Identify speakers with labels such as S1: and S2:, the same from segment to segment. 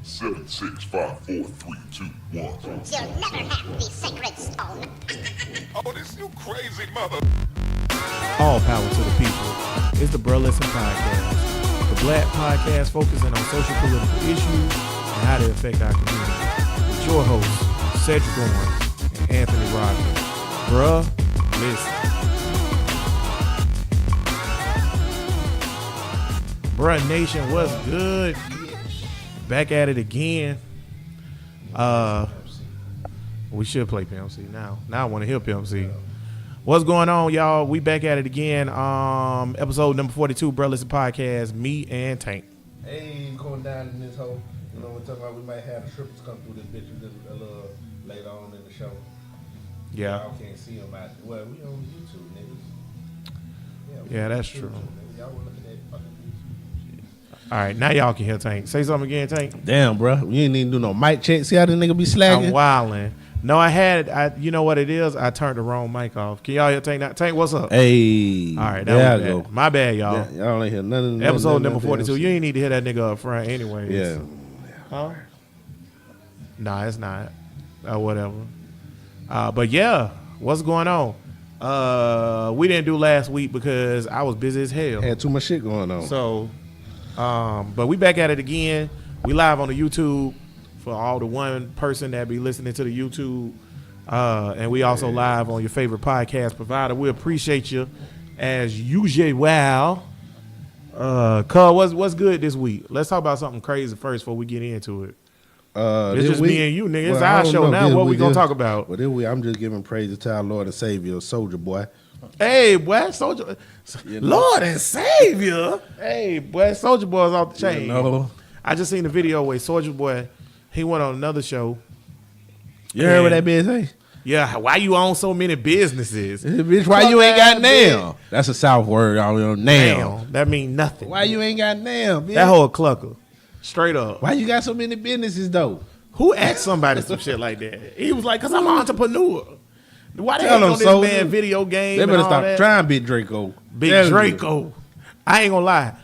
S1: 7, 6, 5, 4, 3, 2, 1.
S2: You'll never have the sacred stone.
S1: Oh, this you crazy mother.
S3: All power to the people. It's the Burlesque Podcast, the black podcast focusing on social political issues and how they affect our community. With your hosts, Cedric Owens and Anthony Rodman. Bruh, listen. Bruh Nation, what's good? Back at it again. We should play PMC now. Now I want to hear PMC. What's going on, y'all? We back at it again. Episode number 42, Burlesque Podcast. Me and Tank.
S4: Hey, going down in this hole. You know, we're talking about we might have the strippers come through this bitch a little later on in the show.
S3: Yeah.
S4: Y'all can't see them out. Well, we on YouTube, niggas.
S3: Yeah, that's
S4: YouTube,
S3: true.
S4: Niggas. Y'all want to look at that fucking
S3: All right, now y'all can hear Tank. Say something again, Tank.
S4: Damn, bro. You ain't even do no mic check. See how the nigga be slacking?
S3: I'm wildin'. No, you know what it is? I turned the wrong mic off. Can y'all hear Tank now? Tank, what's up?
S4: Hey.
S3: All right,
S4: there
S3: that
S4: I
S3: was
S4: go.
S3: bad. My bad, y'all.
S4: Yeah, y'all ain't hear nothing.
S3: Episode
S4: nothing,
S3: number 42. You ain't need to hear that nigga up front anyway.
S4: Yeah.
S3: Huh? Nah, it's not. Whatever. But yeah, what's going on? We didn't do last week because I was busy as hell.
S4: Had too much shit going on.
S3: So, but we back at it again. We live on the YouTube for all the one person that be listening to the YouTube. And we also live on your favorite podcast provider. We appreciate you as usual. Cuz, what's good this week? Let's talk about something crazy first before we get into it. It's just me and you, nigga. It's our show now. What we gonna talk about?
S4: Well, this week I'm just giving praise to our Lord and Savior, Soulja Boy.
S3: Hey, boy, Soulja, Lord and Savior. Hey, boy, Soulja Boy's off the chain.
S4: You know?
S3: I just seen the video where Soulja Boy, he went on another show.
S4: You heard what that bitch say?
S3: Yeah, why you own so many businesses?
S4: Bitch, why you ain't got nail? That's a South word. I don't know. Nail.
S3: Damn, that mean nothing.
S4: Why you ain't got nail, bitch?
S3: That whole clucker. Straight up.
S4: Why you got so many businesses, though?
S3: Who asked somebody some shit like that? He was like, because I'm an entrepreneur. Why they
S4: Tell
S3: ain't on
S4: them,
S3: this
S4: Soulja.
S3: man video game
S4: They
S3: and
S4: better
S3: all
S4: stop
S3: that?
S4: trying Big Draco.
S3: Big
S4: Tell you.
S3: Draco. I ain't gonna lie.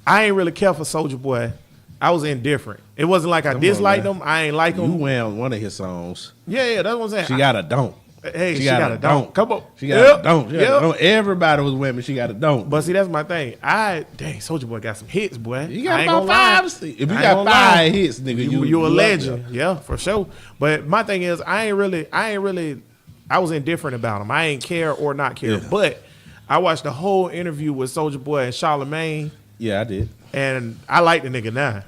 S3: I ain't really care for Soulja Boy. I was indifferent. It wasn't like I disliked him. I ain't like
S4: You
S3: him.
S4: went one of his songs.
S3: Yeah, that's what I'm saying.
S4: She got a don't.
S3: Hey, she got a don't. Come on.
S4: She got a don't. She got a don't. Everybody was women. She got a don't.
S3: But see, that's my thing. Soulja Boy got some hits, boy.
S4: You got
S3: I ain't
S4: about
S3: gonna lie.
S4: five. If you
S3: I ain't
S4: got
S3: gonna
S4: five
S3: lie.
S4: hits, nigga,
S3: you a
S4: up
S3: legend.
S4: there.
S3: Yeah, for sure. But my thing is, I was indifferent about him. I ain't care or not care.
S4: Yeah.
S3: But I watched the whole interview with Soulja Boy and Charlamagne,
S4: Yeah, I did.
S3: and I like the nigga now.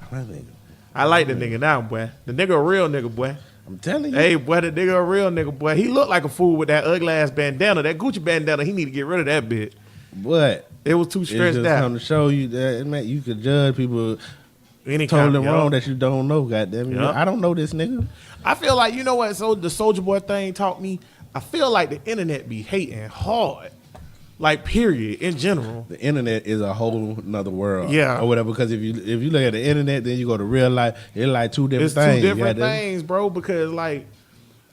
S3: I like the nigga now, boy. The nigga a real nigga, boy.
S4: I'm telling you.
S3: Hey, boy, the nigga a real nigga, boy. He looked like a fool with that ugly ass bandana. That Gucci bandana, he need to get rid of that bit.
S4: But
S3: It was too
S4: it's
S3: stretched
S4: just
S3: out.
S4: come to show you that, man, you could judge people
S3: Any
S4: totally
S3: kind,
S4: wrong
S3: yo.
S4: that you don't know, goddamn. You know,
S3: Yup.
S4: I don't know this nigga.
S3: I feel like, you know what, so the Soulja Boy thing taught me, I feel like the internet be hating hard. Like, period, in general.
S4: The internet is a whole nother world.
S3: Yeah.
S4: Or whatever, because if you look at the internet, then you go to real life, it's like two different
S3: It's
S4: things.
S3: two different
S4: goddamn.
S3: things, bro, because, like,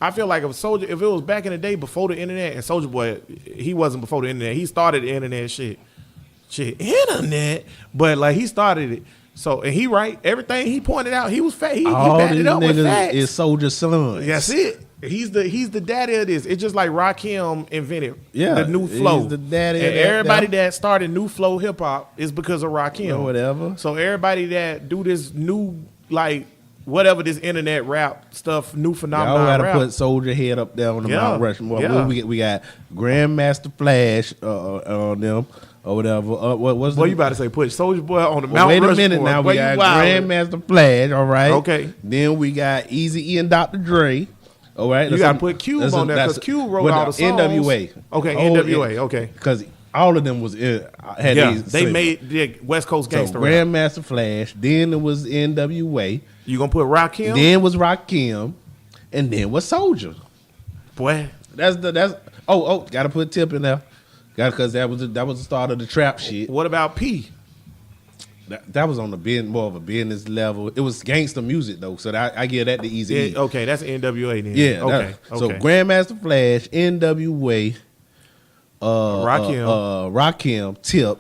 S3: I feel like if it was back in the day before the internet, and Soulja Boy, he wasn't before the internet. He started the internet shit. Internet. But, like, he started it. So, and he right. Everything he pointed out, he was fat. He
S4: All
S3: backed
S4: these
S3: it up with
S4: niggas
S3: facts.
S4: is Soulja sons.
S3: That's it. He's the daddy of this. It's just like Rakim invented
S4: Yeah,
S3: the new
S4: he's
S3: flow.
S4: the daddy of
S3: and
S4: that,
S3: everybody
S4: though.
S3: that started new flow hip hop is because of Rakim.
S4: Or whatever.
S3: So everybody that do this new, like, whatever this internet rap stuff, new
S4: Y'all
S3: phenomenon
S4: gotta
S3: rap.
S4: put Soulja head up there on the
S3: Yeah,
S4: Mount Rushmore.
S3: yeah.
S4: We got Grandmaster Flash on them or whatever. What's
S3: Boy,
S4: the,
S3: you about to say put Soulja Boy on the
S4: well,
S3: Mount
S4: wait a
S3: Rushmore.
S4: minute now.
S3: Boy,
S4: We got
S3: you wildin'.
S4: Grandmaster Flash. All right.
S3: Okay.
S4: Then we got Easy E and Dr. Dre. All right.
S3: You gotta put Cube on there because Cube wrote all the songs.
S4: NWA.
S3: Okay,
S4: Oh,
S3: NWA. Okay.
S4: Because all of them was had
S3: Yeah,
S4: these
S3: they made the West Coast
S4: so
S3: gangster rap.
S4: Grandmaster Flash. Then it was NWA.
S3: You gonna put Rakim?
S4: Then was Rakim, and then was Soulja.
S3: Boy,
S4: That's gotta put Tip in there. Because that was the start of the trap shit.
S3: what about P?
S4: That was on the more of a business level. It was gangster music though, so I give that the easy. E.
S3: Okay, that's NWA then.
S4: Yeah.
S3: Okay.
S4: So Grandmaster Flash, NWA,
S3: Rakim.
S4: Rakim, Tip,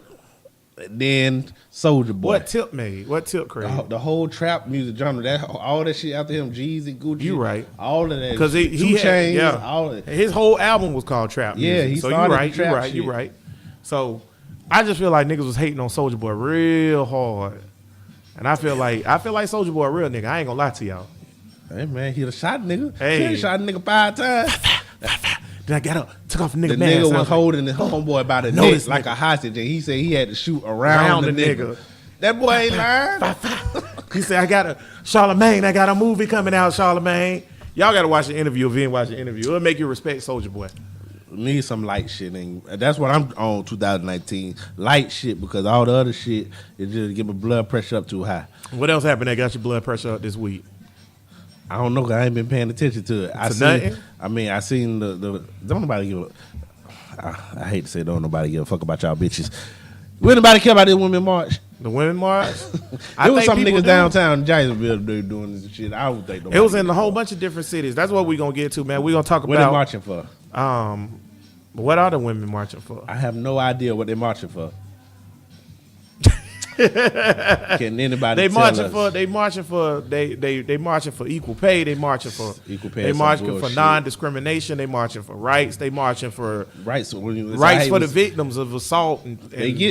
S4: then Soulja Boy.
S3: What Tip made? What Tip created?
S4: The whole trap music genre, all that shit after him, Jeezy, Gucci,
S3: You right.
S4: all of that.
S3: Because he
S4: 2
S3: had,
S4: Chainz,
S3: yeah.
S4: all of that.
S3: His whole album was called Trap Music.
S4: Yeah, he
S3: so
S4: started
S3: you right,
S4: the trap
S3: you right,
S4: shit.
S3: you right. So I just feel like niggas was hating on Soulja Boy real hard. And I feel like Soulja Boy a real nigga. I ain't gonna lie to y'all.
S4: Hey man, he done shot a nigga.
S3: Hey.
S4: He done shot a nigga 5 times.
S3: Then I got up, took off a nigga
S4: The
S3: mask.
S4: nigga was holding the homeboy by the neck like a hostage, and he said he had to shoot around the nigga. That boy ain't lying.
S3: He said, Charlamagne, I got a movie coming out, Charlamagne. Y'all gotta watch the interview if you ain't watch the interview. It'll make you respect Soulja Boy.
S4: Need some light shit, and that's what I'm on 2019. Light shit, because all the other shit is just get my blood pressure up too high.
S3: What else happened that got your blood pressure up this week?
S4: I don't know, 'cause I ain't been paying attention to it. I seen the don't nobody give I hate to say don't nobody give a fuck about y'all bitches. Would anybody care about this women march?
S3: The women march?
S4: There was some niggas downtown in Jacksonville doing this shit. I don't think
S3: it was in a whole bunch of different cities. That's what we're gonna get to, man. We're gonna talk
S4: what they
S3: about
S4: marching for.
S3: What are the women marching for?
S4: I have no idea what they're marching for. Can anybody tell us?
S3: They marching for equal pay. They marching for
S4: equal pay.
S3: They marching for non-discrimination. They marching for rights. They marching for
S4: rights for
S3: the victims of assault and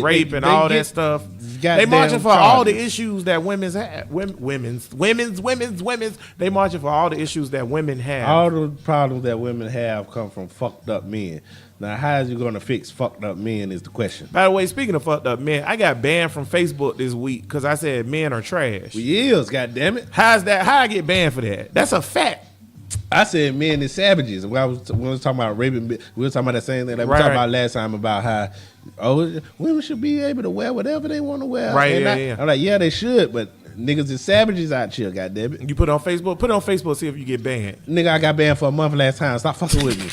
S3: rape and all that stuff. They marching for
S4: charges.
S3: all the issues that women's have. Women's. They marching for all the issues that women have.
S4: All the problems that women have come from fucked up men. Now, how is you going to fix fucked up men is the question.
S3: By the way, speaking of fucked up men, I got banned from Facebook this week because I said men are trash.
S4: Yes, goddammit.
S3: How's that? How I get banned for that? That's a fact.
S4: I said men is savages. When I was talking about raping, we were talking about that same thing like we talked about last time about how women should be able to wear whatever they want to wear.
S3: Right,
S4: I'm like, yeah, they should, but niggas is savages out here, goddammit.
S3: You put it on Facebook? Put it on Facebook, see if you get banned.
S4: Nigga, I got banned for a month last time. Stop fucking with me.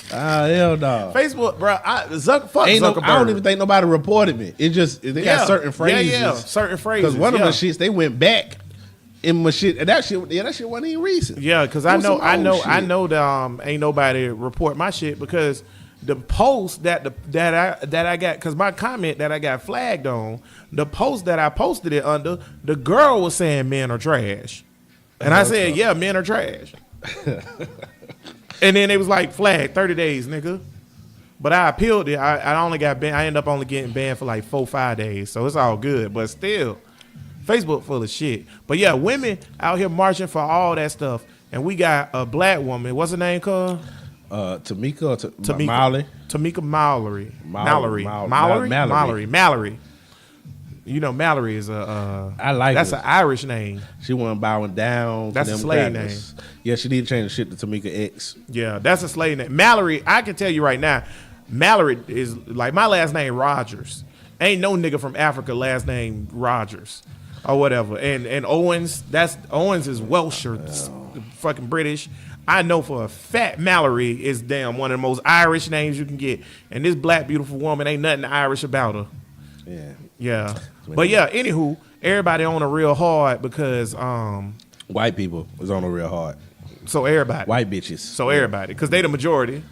S4: Hell no.
S3: Facebook, bro. Zuckerberg.
S4: I don't even think nobody reported me. It just they got certain phrases.
S3: Yeah, certain phrases.
S4: Because one of the shits they went back in my shit, and that shit wasn't even recent.
S3: Yeah, because I know that ain't nobody report my shit because the post that I got, because my comment that I got flagged on, the post that I posted it under, the girl was saying men are trash, and I said, yeah, men are trash. And then they was like, flag, 30 days, nigga. But I appealed it. I only got banned. I ended up only getting banned for like 4-5 days. So it's all good. But still, Facebook full of shit. But yeah, women out here marching for all that stuff. And we got a black woman. What's her name called?
S4: Tamika Mallory.
S3: Tamika Mallory. Mallory. You know, Mallory is
S4: I like
S3: that's
S4: her.
S3: an Irish name.
S4: She wasn't bowing down.
S3: That's a slave name.
S4: Yeah, she need to change the shit to Tamika X.
S3: Yeah, that's a slave name. Mallory, I can tell you right now, Mallory is like my last name Rogers. Ain't no nigga from Africa last name Rogers or whatever. And Owens, Owens is Welsh or fucking British. I know for a fact Mallory is damn one of the most Irish names you can get. And this black beautiful woman ain't nothing Irish about her.
S4: Yeah.
S3: Yeah. But yeah, anywho, everybody on a real hard because
S4: white people was on a real hard.
S3: So everybody.
S4: White bitches.
S3: So everybody, because they the majority.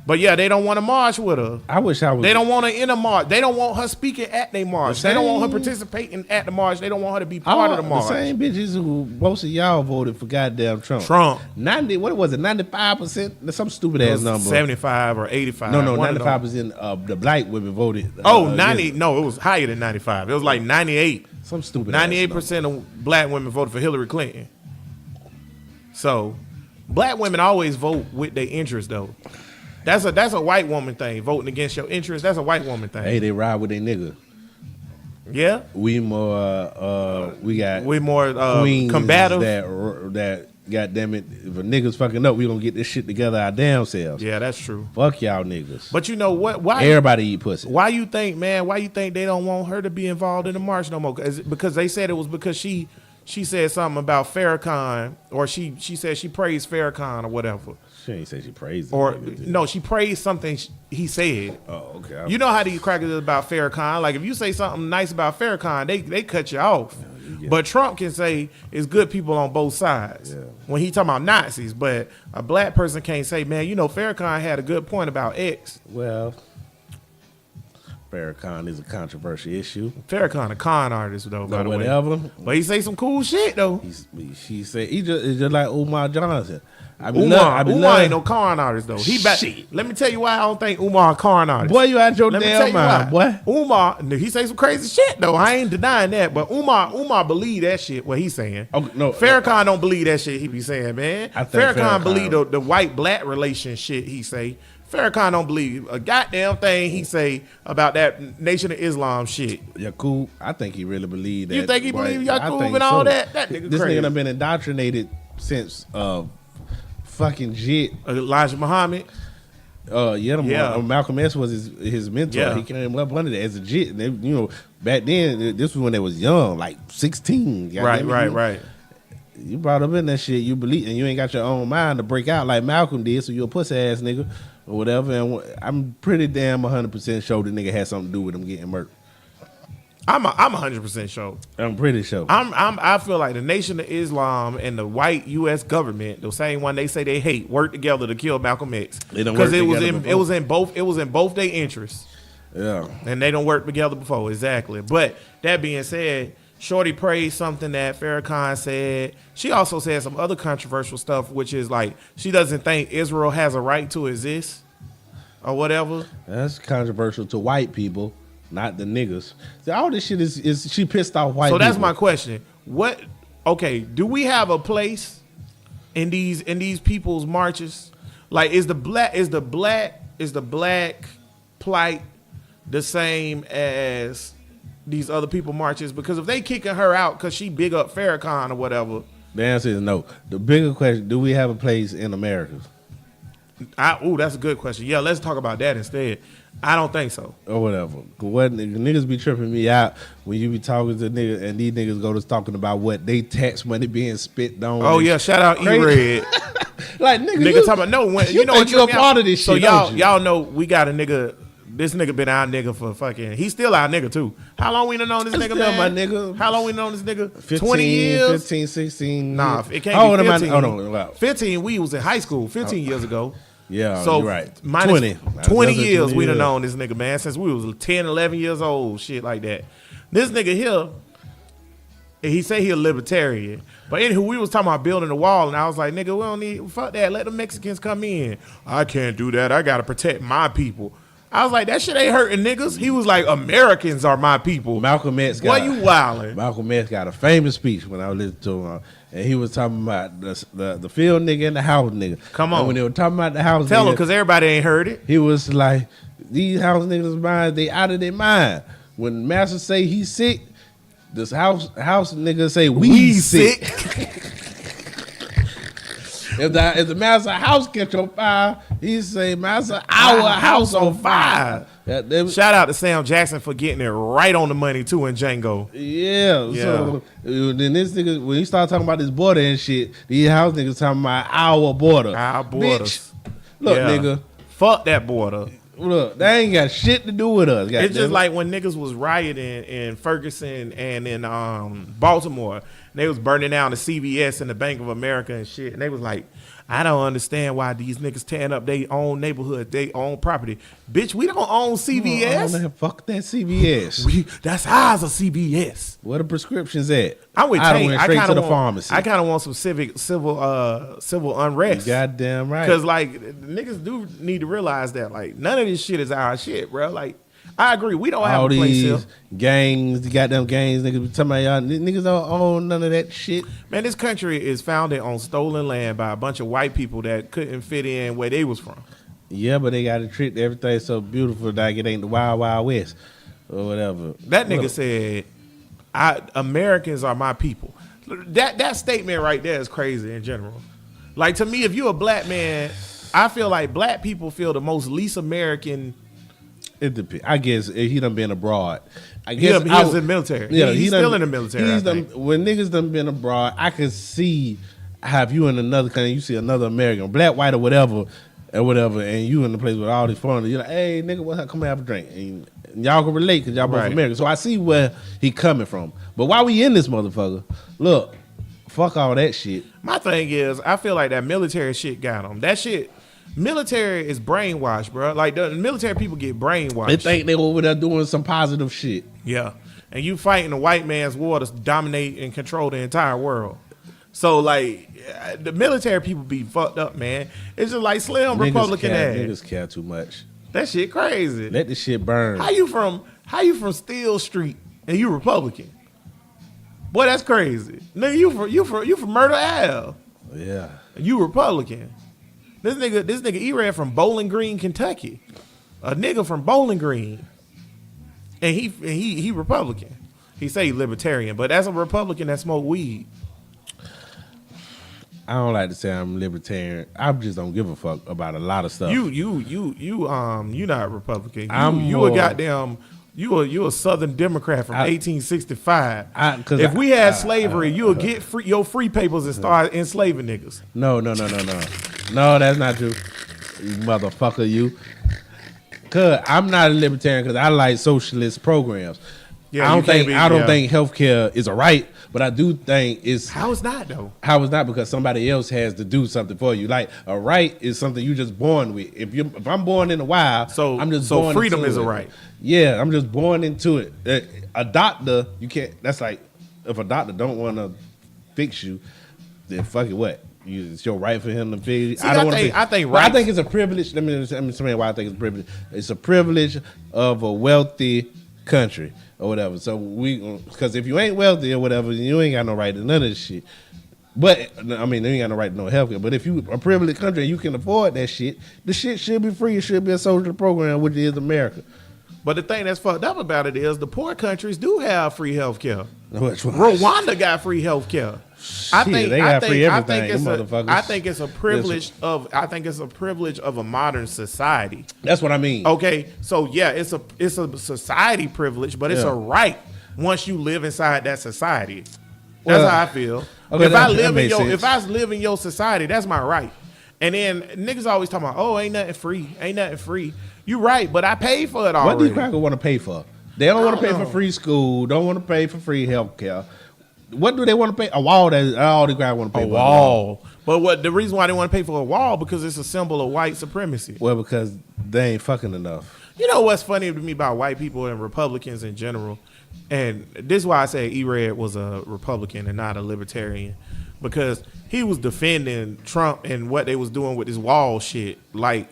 S3: But yeah, they don't want to march with her.
S4: I wish I was.
S3: They don't want her in a march. They don't want her speaking at their march. They don't want her participating at the march. They don't want her to be part of the march.
S4: The same bitches who most of y'all voted for goddamn Trump.
S3: 90,
S4: what was it, 95%? Some stupid ass number.
S3: 75 or 85.
S4: No, 95% of the black women voted.
S3: 90. No, it was higher than 95. It was like 98.
S4: Some stupid
S3: 98% of black women voted for Hillary Clinton. So, black women always vote with their interest, though. That's a white woman thing. Voting against your interest, that's a white woman thing.
S4: Hey, they ride with their nigga.
S3: Yeah.
S4: We more queens
S3: combative.
S4: That goddamn it, if a nigga's fucking up, we gonna get this shit together our damn selves.
S3: Yeah, that's true.
S4: Fuck y'all niggas.
S3: But you know what? Why
S4: everybody eat pussy?
S3: Why you think, man? Why you think they don't want her to be involved in the march no more? Because they said it was because she said something about Farrakhan, or she said she praised Farrakhan or whatever.
S4: She ain't say she praised him.
S3: Or no, she praised something he said.
S4: Oh, okay.
S3: You know how these crackers is about Farrakhan. Like if you say something nice about Farrakhan, they cut you off. Yeah. But Trump can say it's good people on both sides when he talking about Nazis. But a black person can't say, man, you know, Farrakhan had a good point about X.
S4: Well, Farrakhan is a controversial issue.
S3: Farrakhan a con artist though, by
S4: But
S3: the
S4: whatever.
S3: way. But he say some cool shit though.
S4: He said it's just like Umar Johnson.
S3: Umar ain't no con artist though.
S4: Shit.
S3: Let me tell you why I don't think Umar a con artist.
S4: Boy, you out your
S3: Let me tell
S4: damn
S3: you
S4: mind,
S3: why.
S4: boy.
S3: Umar, he say some crazy shit though. I ain't denying that, but Umar believe that shit. What he's saying.
S4: Oh, no,
S3: Farrakhan don't believe that shit he be saying, man.
S4: I think
S3: Farrakhan
S4: Farrakhan-
S3: believe the white black relation shit he say. Farrakhan don't believe a goddamn thing he say about that Nation of Islam shit.
S4: Yaqub, I think he really believed that.
S3: You think he believe
S4: I
S3: Yaqub
S4: think
S3: and all that? That nigga
S4: This
S3: crazy.
S4: nigga done been indoctrinated since fucking jit.
S3: Elijah Muhammad.
S4: Malcolm X was his mentor.
S3: Yeah.
S4: He came up under that as a jit. And they, back then, this was when they was young, like 16.
S3: Right.
S4: You brought up in that shit, you believe, and you ain't got your own mind to break out like Malcolm did, so you a pussy ass nigga or whatever. And I'm pretty damn 100% sure the nigga had something to do with him getting murked.
S3: I'm 100% sure.
S4: I'm pretty sure.
S3: I feel like the Nation of Islam and the white U.S. government, the same one they say they hate, work together to kill Malcolm X.
S4: They done
S3: because
S4: worked
S3: it
S4: together
S3: was in both their interests.
S4: Yeah.
S3: And they don't work together before, exactly. But that being said, Shorty praised something that Farrakhan said. She also said some other controversial stuff, which is like she doesn't think Israel has a right to exist or whatever.
S4: That's controversial to white people, not the niggas. See, all this shit is she pissed off white people.
S3: So that's my question. Do we have a place in these people's marches? Like is the black plight the same as these other people marches? Because if they kicking her out because she big up Farrakhan or whatever.
S4: The answer is no. The bigger question, do we have a place in America?
S3: That's a good question. Yeah, let's talk about that instead. I don't think so.
S4: Or whatever. Niggas be tripping me out when you be talking to niggas and these niggas go to talking about what they tax money being spit on.
S3: Oh yeah, shout out E-Red.
S4: Like
S3: nigga talking about no when
S4: you know what you're a part of this
S3: so
S4: shit.
S3: y'all know we got a nigga. This nigga been our nigga for fucking. He's still our nigga too. How long we done known this nigga,
S4: still
S3: man?
S4: my nigga.
S3: How long we known this nigga?
S4: 15,
S3: 20 years.
S4: 15, 16.
S3: Nah, it can't
S4: How old
S3: be
S4: am I?
S3: 15.
S4: Oh no, wow.
S3: 15. We was in high school 15 years ago.
S4: Yeah,
S3: So
S4: you're right.
S3: minus
S4: 20.
S3: 20
S4: That's
S3: years we done
S4: years.
S3: known this nigga, man, since we was 10, 11 years old, shit like that. This nigga here, he say he a libertarian. But anywho, we was talking about building a wall, and I was like, nigga, we don't need, fuck that, let the Mexicans come in. I can't do that. I got to protect my people. I was like, that shit ain't hurting niggas. He was like, Americans are my people.
S4: Malcolm X
S3: Boy, you wildin'.
S4: Malcolm X got a famous speech when I was listening to him, and he was talking about the field nigga and the house nigga.
S3: Come on.
S4: And when they were talking about the house
S3: Tell
S4: nigga,
S3: him, because everybody ain't heard it.
S4: he was like, these house niggas mind, they out of their mind. When master say he's sick, this house nigga say we sick. If the master house catch on fire, he say master our house on fire.
S3: Shout out to Sam Jackson for getting it right on the money too in Django.
S4: Yeah. So then this nigga, when he started talking about this border and shit, these house niggas talking about our border.
S3: Our borders.
S4: Bitch, look,
S3: Yeah.
S4: nigga.
S3: Fuck that border.
S4: Look, they ain't got shit to do with us.
S3: It's just like when niggas was rioting in Ferguson and in Baltimore. They was burning down the CVS and the Bank of America and shit. And they was like, I don't understand why these niggas tearing up their own neighborhood, their own property. Bitch, we don't own CVS.
S4: Fuck that CVS.
S3: That's ours, a CVS.
S4: Where the prescriptions at?
S3: I'm with
S4: I
S3: Tate.
S4: went straight to the pharmacy.
S3: I kind of want some civil unrest.
S4: Goddamn right.
S3: Because like niggas do need to realize that like none of this shit is our shit, bro. Like I agree, we don't have
S4: all
S3: a place here.
S4: these gangs, the goddamn gangs, niggas be talking about y'all. Niggas don't own none of that shit.
S3: Man, this country is founded on stolen land by a bunch of white people that couldn't fit in where they was from.
S4: Yeah, but they got to treat everything so beautiful like it ain't the Wild Wild West or whatever.
S3: That nigga said, Americans are my people. That statement right there is crazy in general. Like to me, if you're a black man, I feel like black people feel the most least American.
S4: It depends. I guess he done been abroad. I guess
S3: He was in the military.
S4: Yeah,
S3: he's still in the military. I think.
S4: When niggas done been abroad, I can see how if you in another country, you see another American, black, white, or whatever, and you in the place with all these foreigners, you're like, hey, nigga, what's up? Come have a drink. And y'all can relate because y'all both
S3: Right.
S4: American. So I see where he coming from. But while we in this motherfucker, look, fuck all that shit.
S3: My thing is, I feel like that military shit got him. That shit, military is brainwashed, bro. Like the military people get brainwashed.
S4: They think they over there doing some positive shit.
S3: Yeah, and you fighting the white man's war to dominate and control the entire world. So like the military people be fucked up, man. It's just like Slim Republican ass.
S4: Niggas care too much.
S3: That shit crazy.
S4: Let the shit burn.
S3: How you from Steel Street and you Republican? Boy, that's crazy. Nigga, you from Murder Ave.
S4: Yeah.
S3: You Republican. This nigga E-Red from Bowling Green, Kentucky. A nigga from Bowling Green. And he Republican. He say he libertarian, but that's a Republican that smoke weed.
S4: I don't like to say I'm libertarian. I just don't give a fuck about a lot of stuff.
S3: You not Republican. You a Southern Democrat from 1865. If we had slavery, you'll get your free papers and start enslaving niggas.
S4: No, that's not true. You motherfucker, you. Cause I'm not a libertarian because I like socialist programs.
S3: Yeah,
S4: I don't think healthcare is a right, but I do think it's
S3: how it's not though.
S4: How it's not because somebody else has to do something for you. Like a right is something you just born with. If I'm born in the wild, I'm just born
S3: freedom
S4: into
S3: is
S4: it.
S3: a right.
S4: Yeah, I'm just born into it. A doctor, you can't. That's like if a doctor don't want to fix you, then fuck it. What? It's your right for him to fix you. I think it's a privilege. Let me explain why I think it's a privilege. It's a privilege of a wealthy country or whatever. So because if you ain't wealthy or whatever, you ain't got no right to none of this shit. But I mean, you ain't got no right to no healthcare. But if you a privileged country and you can afford that shit, the shit should be free. It should be a social program, which is America.
S3: But the thing that's fucked up about it is the poor countries do have free health care.
S4: Which one?
S3: Rwanda got free health care.
S4: I
S3: think it's a privilege of a modern society.
S4: That's what I mean.
S3: Okay, so yeah, it's a society privilege, but it's a right once you live inside that society. That's how I feel.
S4: Okay,
S3: if I live in your society, that's my right. And then niggas always talking about, oh, ain't nothing free. You right, but I paid for it already.
S4: What do crackers want to pay for? They don't want to pay for free school. Don't want to pay for free health care. What do they want to pay? A wall that all the guys want to pay for.
S3: A wall. But the reason why they want to pay for a wall because it's a symbol of white supremacy.
S4: Well, because they ain't fucking enough.
S3: You know what's funny to me about white people and Republicans in general? And this is why I say E-Red was a Republican and not a libertarian. Because he was defending Trump and what they was doing with this wall shit like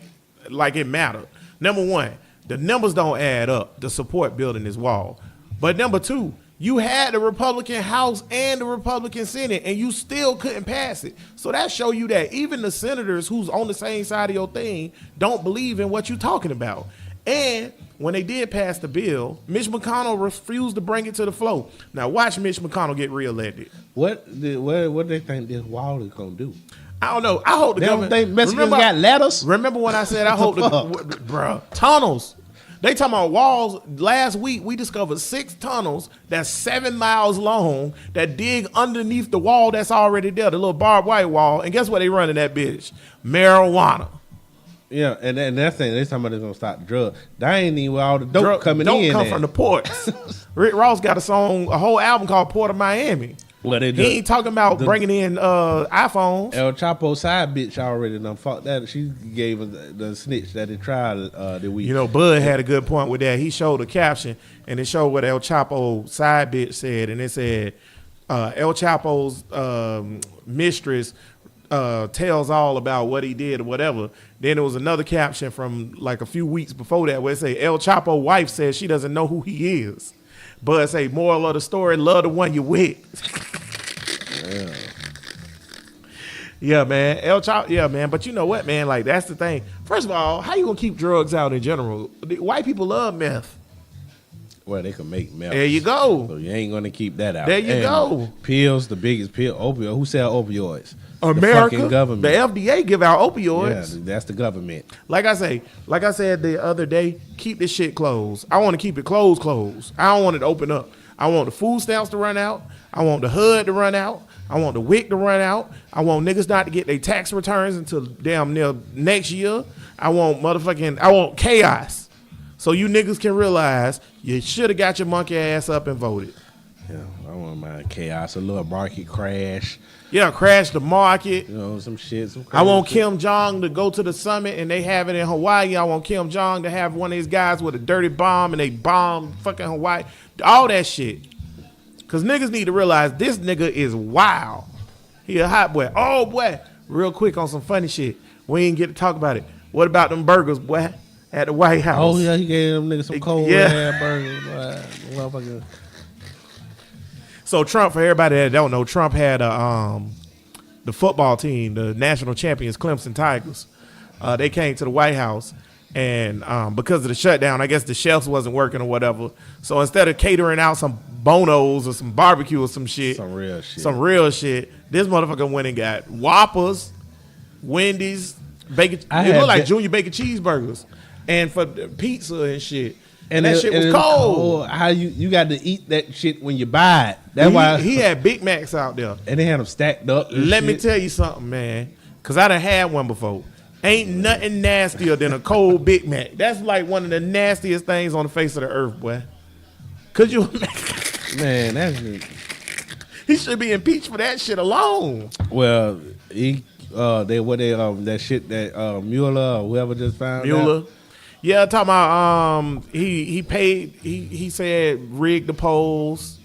S3: it mattered. Number one, the numbers don't add up to support building this wall. But number two, you had the Republican House and the Republican Senate, and you still couldn't pass it. So that show you that even the senators who's on the same side of your thing don't believe in what you're talking about. And when they did pass the bill, Mitch McConnell refused to bring it to the floor. Now watch Mitch McConnell get reelected.
S4: What do they think this wall is gonna do?
S3: I don't know. I hope the government.
S4: They don't think Mexicans got ladders?
S3: Remember when I said I hope bruh, tunnels. They talking about walls. Last week we discovered 6 tunnels that's 7 miles long that dig underneath the wall that's already there, the little barbed wire wall. And guess what they running that bitch? Marijuana.
S4: Yeah, and that thing they talking about they're gonna stop the drug. That ain't even where all the dope coming in.
S3: Don't come from the ports. Rick Ross got a whole album called Port of Miami.
S4: Well, he
S3: ain't talking about bringing in iPhones.
S4: El Chapo side bitch already done fucked that. She gave us the snitch that they tried the week.
S3: You know, Bud had a good point with that. He showed a caption, and it showed what El Chapo side bitch said, and it said, El Chapo's mistress tells all about what he did or whatever. Then there was another caption from like a few weeks before that where it say, El Chapo wife says she doesn't know who he is. Bud say, moral of the story, love the one you with. Yeah, man. El Chapo, yeah, man. But you know what, man? Like, that's the thing. First of all, how you gonna keep drugs out in general? White people love meth.
S4: Well, they can make meth.
S3: There you go.
S4: So you ain't gonna keep that out.
S3: There you go.
S4: Pills, the biggest pill, opioid. Who sell opioids?
S3: America.
S4: The fucking government.
S3: The FDA give out opioids.
S4: Yeah, that's the government.
S3: Like I said the other day, keep this shit closed. I want to keep it closed. I don't want it to open up. I want the food stamps to run out. I want the HUD to run out. I want the WIC to run out. I want niggas not to get their tax returns until damn near next year. I want chaos. So you niggas can realize you should have got your monkey ass up and voted.
S4: Yeah, I going, man. Chaos, a little market crash.
S3: Yeah, crash the market.
S4: You know, some shit.
S3: I want
S4: shit.
S3: Kim Jong to go to the summit and they have it in Hawaii. I want Kim Jong to have one of these guys with a dirty bomb and they bomb fucking Hawaii. All that shit. Because niggas need to realize this nigga is wild. He a hot boy. Oh, boy. Real quick on some funny shit. We ain't get to talk about it. What about them burgers, boy, at the White House?
S4: Oh, yeah, he gave them niggas some cold ass burgers. Motherfucker.
S3: So Trump, for everybody that don't know, Trump had the football team, the national champions, Clemson Tigers. They came to the White House, and because of the shutdown, I guess the shelves wasn't working or whatever. So instead of catering out some bonos or some barbecue or some real shit, this motherfucker went and got Whoppers, Wendy's, bacon. It looked like Junior Bacon cheeseburgers, and for pizza and shit. And that shit was cold.
S4: How you got to eat that shit when you buy it? That's why
S3: he had Big Macs out there,
S4: and they had them stacked up.
S3: Let me tell you something, man, because I done had one before. Ain't nothing nastier than a cold Big Mac. That's like one of the nastiest things on the face of the earth, boy. Could you imagine?
S4: Man,
S3: he should be impeached for that shit alone.
S4: Well, that shit that Mueller or whoever just found out.
S3: Yeah, talking about he said rigged the polls.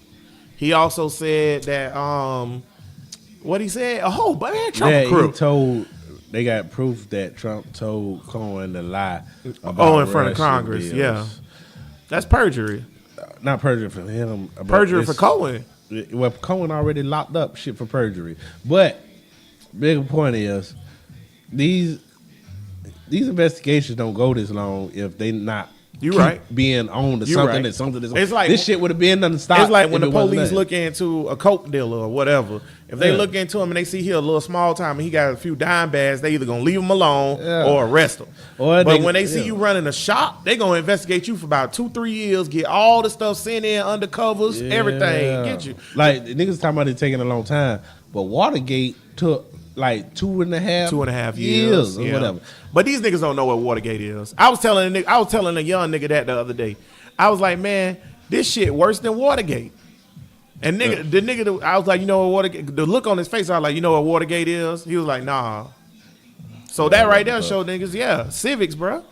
S3: He also said that what he said? Oh, but man, Trump
S4: they got proof that Trump told Cohen to lie
S3: in front of Congress. Bills. Yeah. That's perjury.
S4: Not perjury for him.
S3: Perjury for Cohen.
S4: Well, Cohen already locked up shit for perjury. But bigger point is these investigations don't go this long if they not being on to something that's something that's
S3: it's like
S4: this shit would have been done to stop.
S3: It's like when the police look into a coke dealer or whatever. If they look into him and they see he a little small time and he got a few dime bags, they either gonna leave him alone or arrest him. But when they see you running a shop, they gonna investigate you for about 2-3 years, get all the stuff sent in, undercovers, everything, get you.
S4: Like niggas talking about it taking a long time, but Watergate took like 2.5 years or whatever.
S3: But these niggas don't know what Watergate is. I was telling a young nigga that the other day. I was like, man, this shit worse than Watergate. And I was like, you know what Watergate? The look on his face, I was like, you know what Watergate is? He was like, nah. So that right there showed niggas, civics, bro.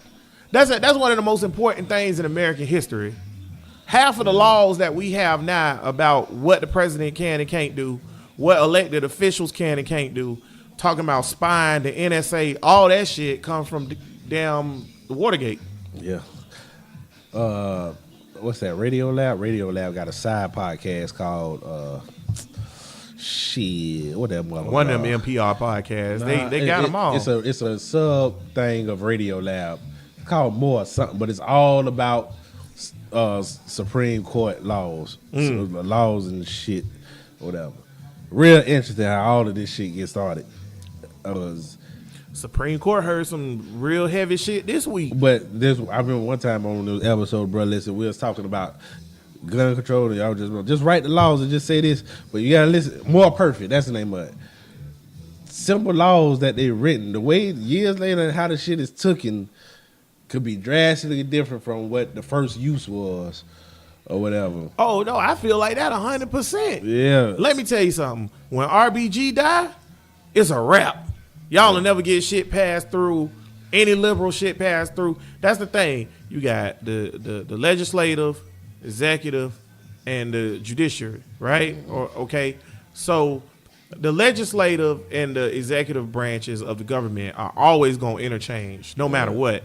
S3: That's one of the most important things in American history. Half of the laws that we have now about what the president can and can't do, what elected officials can and can't do, talking about spying, the NSA, all that shit comes from damn Watergate.
S4: Yeah. What's that? Radio Lab? Radio Lab got a side podcast called what that mother
S3: one of them NPR podcasts. They got them all.
S4: It's a sub thing of Radio Lab called More Something, but it's all about Supreme Court laws, laws and shit, whatever. Real interesting how all of this shit gets started.
S3: Supreme Court heard some real heavy shit this week.
S4: But I remember one time on the episode, bro, listen, we was talking about gun control, and y'all just write the laws and just say this, but you gotta listen. More perfect, that's the name of it. Simple laws that they written, the way years later how the shit is taken could be drastically different from what the first use was. Or whatever.
S3: Oh no, I feel like that 100%.
S4: Yeah.
S3: Let me tell you something. When RBG die, it's a wrap. Y'all will never get shit passed through. Any liberal shit passed through. That's the thing. You got the legislative, executive, and the judiciary, right? Okay. So the legislative and the executive branches of the government are always gonna interchange, no matter what.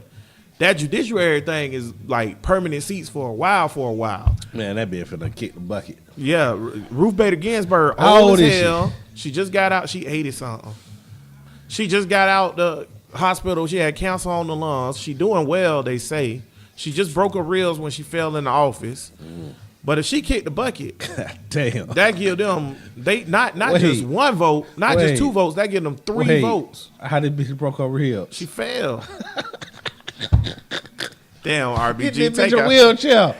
S3: That judiciary thing is like permanent seats for a while.
S4: Man, that bitch finna kick the bucket.
S3: Yeah, Ruth Bader Ginsburg, old as hell. She just got out. She 80 something. She just got out the hospital. She had cancer on the lungs. She doing well, they say. She just broke her ribs when she fell in the office. But if she kicked the bucket,
S4: damn,
S3: that give them not just one vote, not just 2 votes. That give them 3 votes.
S4: How did bitch broke her ribs?
S3: She fell. Damn, RBG.
S4: Get this bitch a wheelchair. What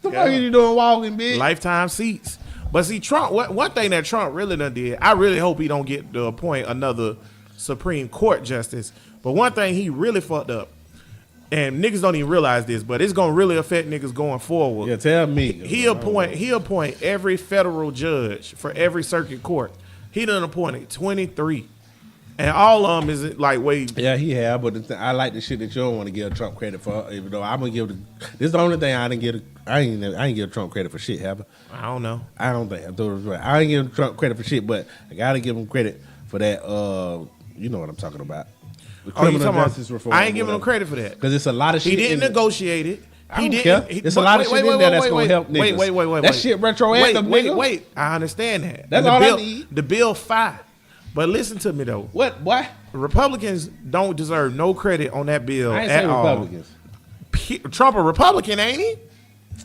S4: the fuck are you doing walking, bitch?
S3: Lifetime seats. But see, Trump, one thing that Trump really done did, I really hope he don't get to appoint another Supreme Court justice. But one thing he really fucked up, and niggas don't even realize this, but it's gonna really affect niggas going forward.
S4: Yeah, tell me.
S3: He appoint every federal judge for every circuit court. He done appointed 23. And all of them is like way.
S4: Yeah, he have, but I like the shit that you don't want to give Trump credit for. Even though I'm gonna give this is the only thing I didn't give. I ain't give Trump credit for shit. Have I?
S3: I don't know.
S4: I don't think I thought it was right. I ain't give Trump credit for shit, but I gotta give him credit for that. You know what I'm talking about? The criminal justice reform.
S3: I ain't giving him credit for that
S4: because it's a lot of shit.
S3: He didn't negotiate it.
S4: He didn't. It's a lot of shit in there that's gonna help niggas.
S3: Wait.
S4: That shit retroactive.
S3: Wait. I understand that.
S4: That's all I need.
S3: The bill fine. But listen to me though.
S4: What? Why?
S3: Republicans don't deserve no credit on that bill
S4: I ain't
S3: at
S4: saying
S3: all.
S4: Republicans.
S3: Trump a Republican, ain't he?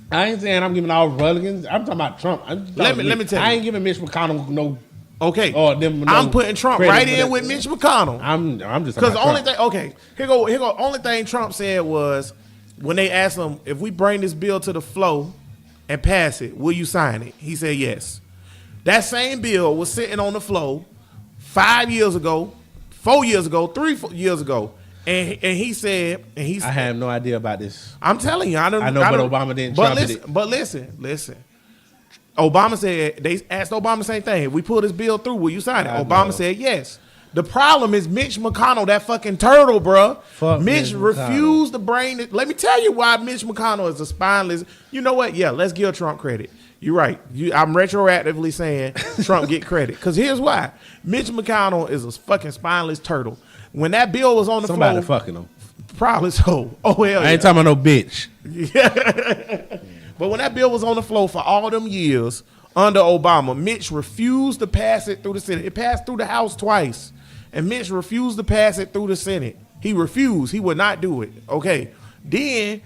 S4: I ain't saying I'm giving all Republicans. I'm talking about Trump.
S3: Let me tell you.
S4: I ain't giving Mitch McConnell no.
S3: Okay.
S4: Or them. No
S3: I'm putting Trump right in with Mitch McConnell.
S4: I'm just
S3: because the only thing. Okay, here go. Only thing Trump said was when they asked him if we bring this bill to the floor and pass it, will you sign it? He said yes. That same bill was sitting on the floor 5 years ago, 4 years ago, 3 years ago, and he said, I
S4: have no idea about this.
S3: I'm telling you, I know,
S4: but Obama didn't.
S3: But listen. Obama said they asked Obama the same thing. If we pull this bill through, will you sign it? Obama said yes. The problem is Mitch McConnell, that fucking turtle, bro. Mitch refused to bring it. Let me tell you why Mitch McConnell is a spineless. You know what? Yeah, let's give Trump credit. You're right. I'm retroactively saying Trump get credit. Because here's why. Mitch McConnell is a fucking spineless turtle. When that bill was on the floor.
S4: Somebody fucking him.
S3: Probably so. Oh, hell yeah.
S4: I ain't talking about no bitch.
S3: Yeah. But when that bill was on the floor for all them years under Obama, Mitch refused to pass it through the Senate. It passed through the House twice. And Mitch refused to pass it through the Senate. He refused. He would not do it. Okay. Then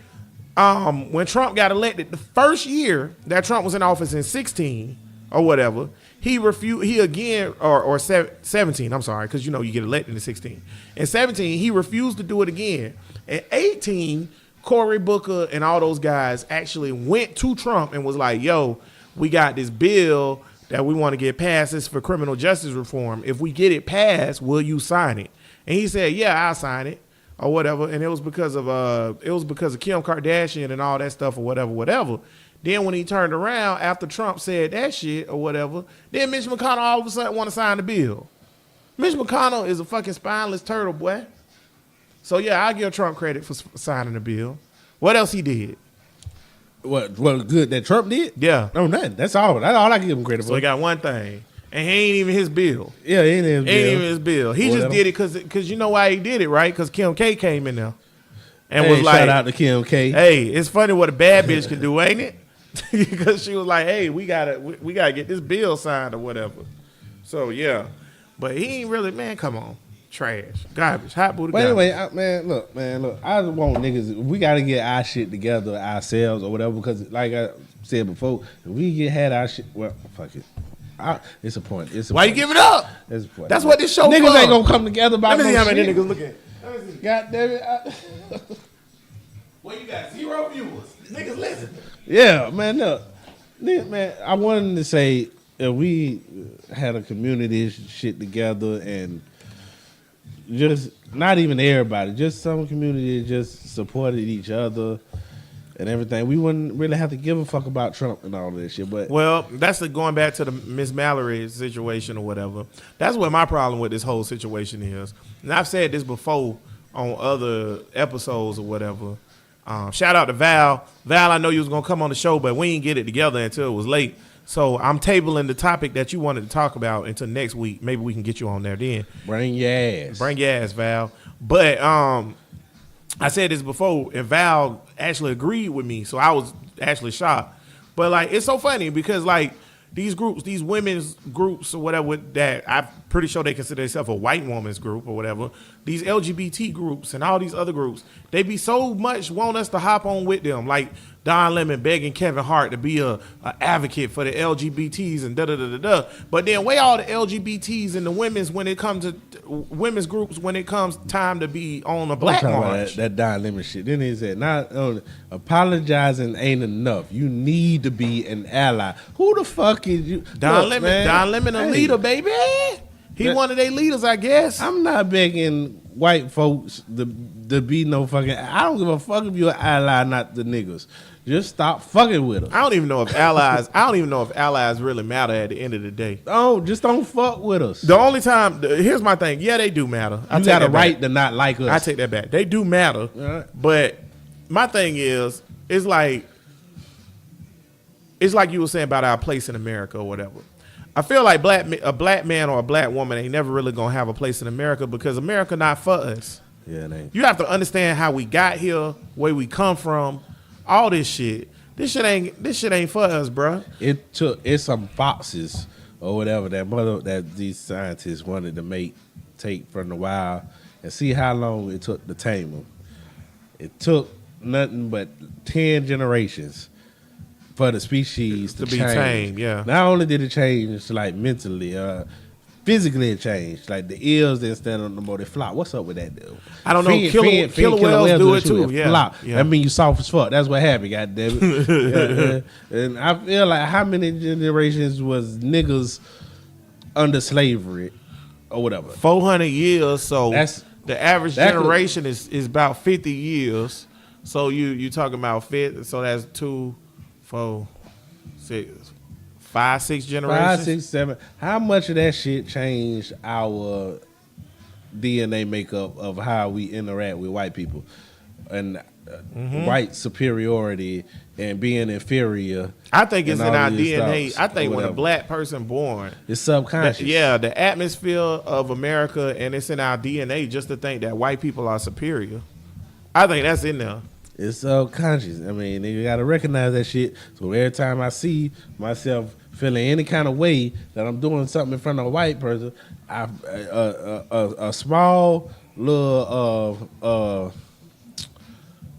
S3: when Trump got elected, the first year that Trump was in office in 16 or whatever, he refused. He again, or 17, I'm sorry, because you know you get elected in 16. In 17, he refused to do it again. In 18, Cory Booker and all those guys actually went to Trump and was like, yo, we got this bill that we want to get passed. It's for criminal justice reform. If we get it passed, will you sign it? And he said, yeah, I'll sign it. Or whatever, and it was because of Kim Kardashian and all that stuff or whatever. Then when he turned around after Trump said that shit or whatever, then Mitch McConnell all of a sudden want to sign the bill. Mitch McConnell is a fucking spineless turtle, boy. So yeah, I give Trump credit for signing the bill. What else he did?
S4: What good that Trump did?
S3: Yeah.
S4: No, nothing. That's all I can give him credit for.
S3: So he got one thing. And he ain't even his bill.
S4: Yeah, he ain't even
S3: his bill. He just did it because you know why he did it, right? Because Kim K came in there and was like,
S4: shout out to Kim K.
S3: Hey, it's funny what a bad bitch can do, ain't it? Because she was like, hey, we gotta get this bill signed or whatever. So yeah, but he ain't really, man. Come on, trash, garbage, hot booty.
S4: But anyway, look. I just want niggas. We gotta get our shit together ourselves or whatever. Because like I said before, if we had our shit, well, fuck it. It's a point.
S3: Why you give it up?
S4: It's a point.
S3: That's what this show
S4: niggas
S3: for.
S4: Ain't gonna come together about
S3: Let me see how many
S4: shit.
S3: niggas look at.
S4: God damn it.
S3: Well, you got 0 viewers. Niggas listen.
S4: Yeah, man. Look, man. I wanted to say if we had a community shit together and just not even everybody, just some community just supported each other. And everything, we wouldn't really have to give a fuck about Trump and all this shit. But
S3: well, that's going back to the Miss Mallory situation or whatever. That's what my problem with this whole situation is. And I've said this before on other episodes or whatever. Shout out to Val. Val, I know you was gonna come on the show, but we didn't get it together until it was late. So I'm tabling the topic that you wanted to talk about until next week. Maybe we can get you on there then.
S4: Bring your ass,
S3: Val. But I said this before, and Val actually agreed with me, so I was actually shocked. But like, it's so funny because like these groups, these women's groups or whatever, that I'm pretty sure they consider themselves a white woman's group or whatever. These LGBT groups and all these other groups, they be so much want us to hop on with them. Like Don Lemon begging Kevin Hart to be a advocate for the LGBTs and da-da-da-da-da. But then way all the LGBTs and the women's when it comes to women's groups when it comes time to be on a black march.
S4: That Don Lemon shit. Then he said, not only apologizing ain't enough. You need to be an ally. Who the fuck is you?
S3: Don Lemon a leader, baby. He one of their leaders, I guess.
S4: I'm not begging white folks to be no fucking. I don't give a fuck if you're an ally, not the niggas. Just stop fucking with us.
S3: I don't even know if allies really matter at the end of the day.
S4: Oh, just don't fuck with us.
S3: The only time, here's my thing. Yeah, they do matter.
S4: You got a right to not like us.
S3: I take that back. They do matter.
S4: Right.
S3: But my thing is, it's like you were saying about our place in America or whatever. I feel like a black man or a black woman ain't never really gonna have a place in America because America not for us.
S4: Yeah, it ain't.
S3: You have to understand how we got here, where we come from, all this shit. This shit ain't for us, bro.
S4: It's some boxes or whatever that these scientists wanted to take from the wild and see how long it took to tame them. It took nothing but 10 generations for the species to be tamed. Yeah. Not only did it change like mentally, physically it changed. Like the ears didn't stand on no more, they flop. What's up with that, dude?
S3: I don't know. Killer whales do it too. Yeah.
S4: Flop. That means you soft as fuck. That's what happened, goddammit. And I feel like how many generations was niggas under slavery or whatever?
S3: 400 years. So the average generation is about 50 years. So you talking about 50? So that's 2, 4, 6, 5, 6 generations.
S4: 5, 6, 7. How much of that shit changed our DNA makeup of how we interact with white people and white superiority and being inferior?
S3: I think it's in our DNA. I think when a black person born,
S4: it's subconscious.
S3: The atmosphere of America, and it's in our DNA just to think that white people are superior. I think that's in there.
S4: It's subconscious. I mean, you got to recognize that shit. So every time I see myself feeling any kind of way that I'm doing something in front of a white person, a small little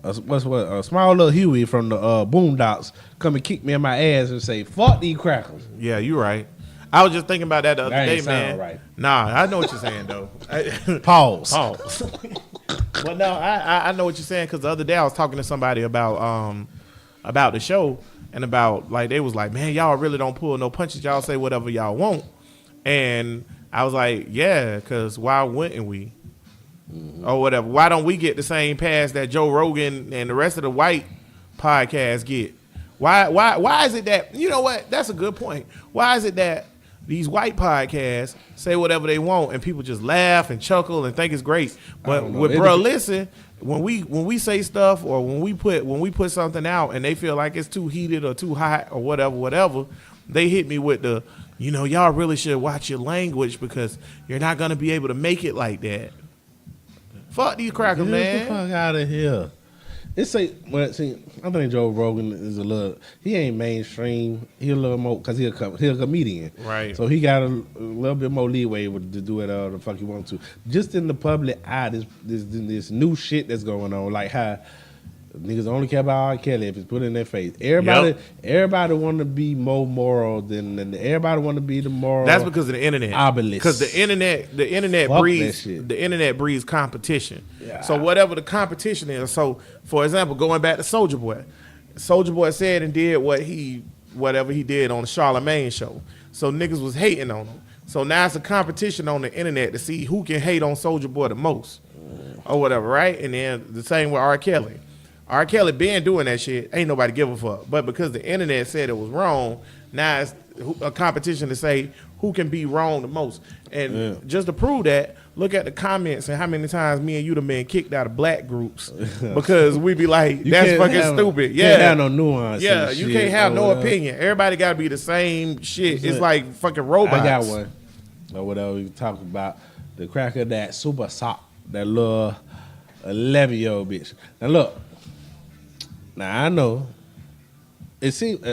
S4: a small little Huey from the Boondocks come and kick me in my ass and say, "Fuck these crackers."
S3: Yeah, you right. I was just thinking about that the other day, man.
S4: Right.
S3: Nah, I know what you're saying though.
S4: Pause.
S3: But no, I know what you're saying because the other day I was talking to somebody about the show and about like they was like, man, y'all really don't pull no punches. Y'all say whatever y'all want, and I was like, yeah, because why wouldn't we? Or whatever. Why don't we get the same pass that Joe Rogan and the rest of the white podcasts get? Why is it that, you know what? That's a good point. Why is it that these white podcasts say whatever they want and people just laugh and chuckle and think it's great? But with bro, listen, when we say stuff or when we put something out and they feel like it's too heated or too hot or whatever, they hit me with the, y'all really should watch your language because you're not gonna be able to make it like that. Fuck these crackers, man.
S4: Get the fuck out of here. I think Joe Rogan is he ain't mainstream. He a little more, because he a comedian.
S3: Right.
S4: So he got a little bit more leeway to do whatever the fuck he wants to. Just in the public eye, this new shit that's going on, like how niggas only care about R. Kelly if it's put in their face. Everybody want to be more moral than everybody want to be the moral.
S3: That's because of the internet.
S4: Obelisk.
S3: Because the internet breeds competition.
S4: Yeah.
S3: So whatever the competition is. So for example, going back to Soulja Boy, Soulja Boy said and did whatever he did on the Charlemagne show. So niggas was hating on him. So now it's a competition on the internet to see who can hate on Soulja Boy the most, or whatever, right? And then the same with R. Kelly. R. Kelly been doing that shit. Ain't nobody give a fuck. But because the internet said it was wrong, now it's a competition to say who can be wrong the most. And just to prove that, look at the comments and how many times me and you done been kicked out of black groups because we be like, that's fucking stupid.
S4: You can't have no nuance.
S3: Yeah, you can't have no opinion. Everybody got to be the same shit. It's like fucking robots.
S4: I got one. Or whatever we talk about. The cracker that super sock, that little 11-year-old bitch. Now look. Now, I know, it seems,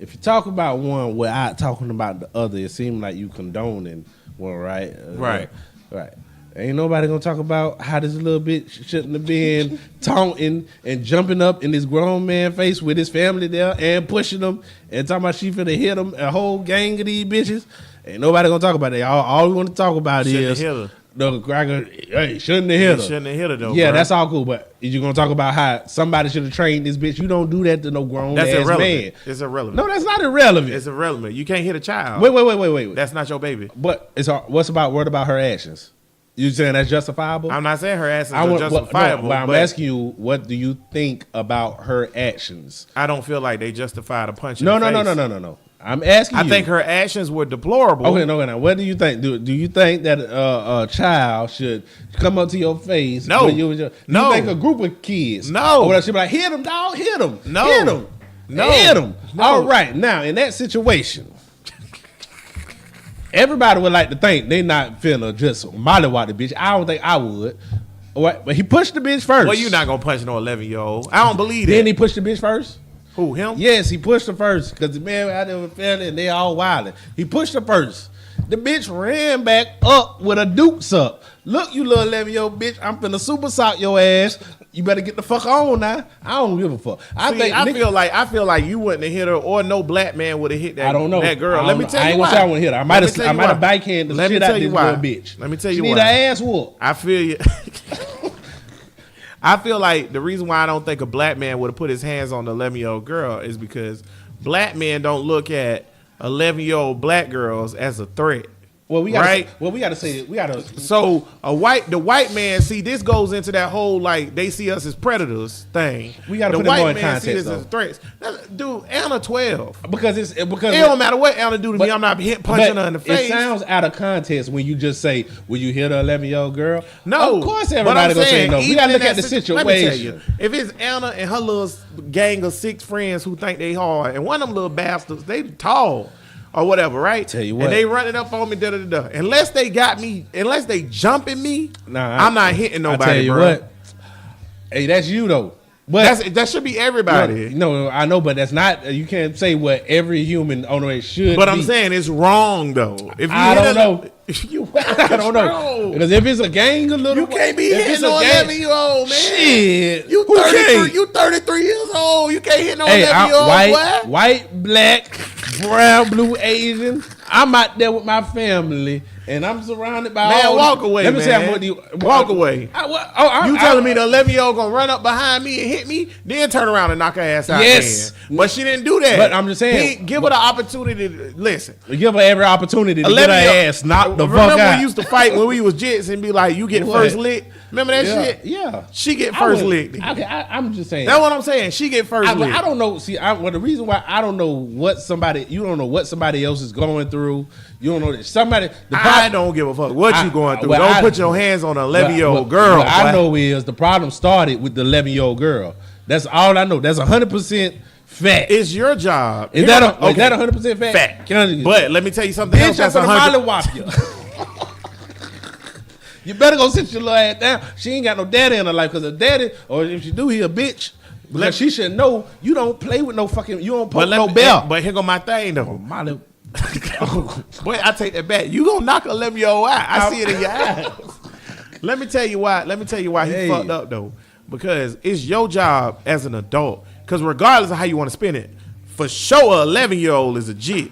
S4: if you talk about one without talking about the other, it seems like you condoning one, right?
S3: Right.
S4: Right. Ain't nobody going to talk about how this little bitch shouldn't have been taunting and jumping up in this grown man face with his family there and pushing them and talking about she finna hit them, a whole gang of these bitches. Ain't nobody going to talk about that. All we want to talk about is the cracker, hey, shouldn't have hit her.
S3: Shouldn't have hit her though.
S4: Yeah,
S3: bro.
S4: that's all cool. But you're gonna talk about how somebody should have trained this bitch. You don't do that to no grown
S3: That's
S4: ass
S3: irrelevant.
S4: man.
S3: It's irrelevant.
S4: No, that's not irrelevant.
S3: It's irrelevant. You can't hit a child.
S4: Wait.
S3: That's not your baby.
S4: But what about her actions? You saying that's justifiable?
S3: I'm not saying her actions are justifiable.
S4: But I'm asking you, what do you think about her actions?
S3: I don't feel like they justify the punch.
S4: No.
S3: in the face.
S4: No. I'm asking you.
S3: I think her actions were deplorable.
S4: Okay, no. Now, what do you think? Do you think that a child should come up to your face?
S3: No.
S4: When you think a group of kids?
S3: No.
S4: Or should be like, hit him, dog, hit him.
S3: No.
S4: Hit him.
S3: No.
S4: Hit him.
S3: No.
S4: All right. Now, in that situation, everybody would like to think they not finna just mollywop the bitch. I don't think I would. All right, but he pushed the bitch first.
S3: Well, you're not gonna punch no 11-year-old. I don't believe that.
S4: Then he pushed the bitch first.
S3: Who, him?
S4: Yes, he pushed her first because the man out there with family and they all wilding. He pushed her first. The bitch ran back up with a dukes up. Look, you little 11-year-old bitch, I'm finna super sock your ass. You better get the fuck on now. I don't give a fuck. I
S3: feel like you wouldn't have hit her, or no black man would have hit that.
S4: I don't know
S3: that girl. Let me tell you
S4: I ain't
S3: why.
S4: gonna say I wouldn't hit her. I might have backhand the shit out this little bitch.
S3: Let me tell
S4: she
S3: you
S4: need
S3: why.
S4: her ass whooped.
S3: I feel you. I feel like the reason why I don't think a black man would have put his hands on the 11-year-old girl is because black men don't look at 11-year-old black girls as a threat.
S4: Well, we gotta say we gotta.
S3: So the white man, see, this goes into that whole like they see us as predators thing.
S4: We gotta put it more in context, though.
S3: As threats. Dude, Anna 12.
S4: Because it
S3: don't matter what Anna do to me. I'm not punching her in the face.
S4: It sounds out of context when you just say, "Will you hit an 11-year-old girl?"
S3: No,
S4: of course everybody gonna say no. We gotta look at the situation.
S3: Let me tell you, if it's Anna and her little gang of 6 friends who think they hard, and one of them little bastards, they tall. Or whatever, right?
S4: Tell you what.
S3: And they running up on me, Unless they jumping me, I'm not hitting nobody,
S4: I tell you
S3: bro.
S4: what. Hey, that's you though. But
S3: that should be everybody.
S4: No, I know, but that's not. You can't say what every human on it should.
S3: But
S4: be.
S3: I'm saying it's wrong though. If you
S4: I don't know.
S3: I
S4: don't know because if it's a gang of little,
S3: you can't be hitting no 11-year-old man.
S4: Shit,
S3: you 33. You 33 years old. You can't hit no 11-year-old boy.
S4: White, black, brown, blue, Asian. I'm out there with my family, and I'm surrounded by all.
S3: Walk away,
S4: Let me
S3: man.
S4: say, I'm with you.
S3: Walk away.
S4: You
S3: telling me the 11-year-old gonna run up behind me and hit me, then turn around and knock her ass out?
S4: Yes,
S3: man. But she didn't do that.
S4: But I'm just saying,
S3: give her the opportunity to listen.
S4: Give her every opportunity to get her ass knocked the fuck out.
S3: Remember we used to fight when we was jits and be like, "You get first lick." Remember that shit?
S4: Yeah.
S3: She get first lick.
S4: I'm just saying.
S3: That's what I'm saying. She get first lick.
S4: I don't know. See, the reason why I don't know what you don't know what somebody else is going through. You don't know that somebody.
S3: I don't give a fuck what you going through. Don't put your hands on an 11-year-old girl.
S4: What I know is the problem started with the 11-year-old girl. That's all I know. That's 100% fact.
S3: It's your job.
S4: Is that 100% fact?
S3: But let me tell you something else. That's
S4: 100%. You better go sit your little ass down. She ain't got no daddy in her life because her daddy, or if she do, he a bitch. Because she should know you don't play with no fucking, you don't poke no bell.
S3: But here go my thing though. Boy, I take that back. You gonna knock an 11-year-old out. I see it in your eyes. Let me tell you why he fucked up though. Because it's your job as an adult. Because regardless of how you want to spin it, for sure an 11-year-old is a jit.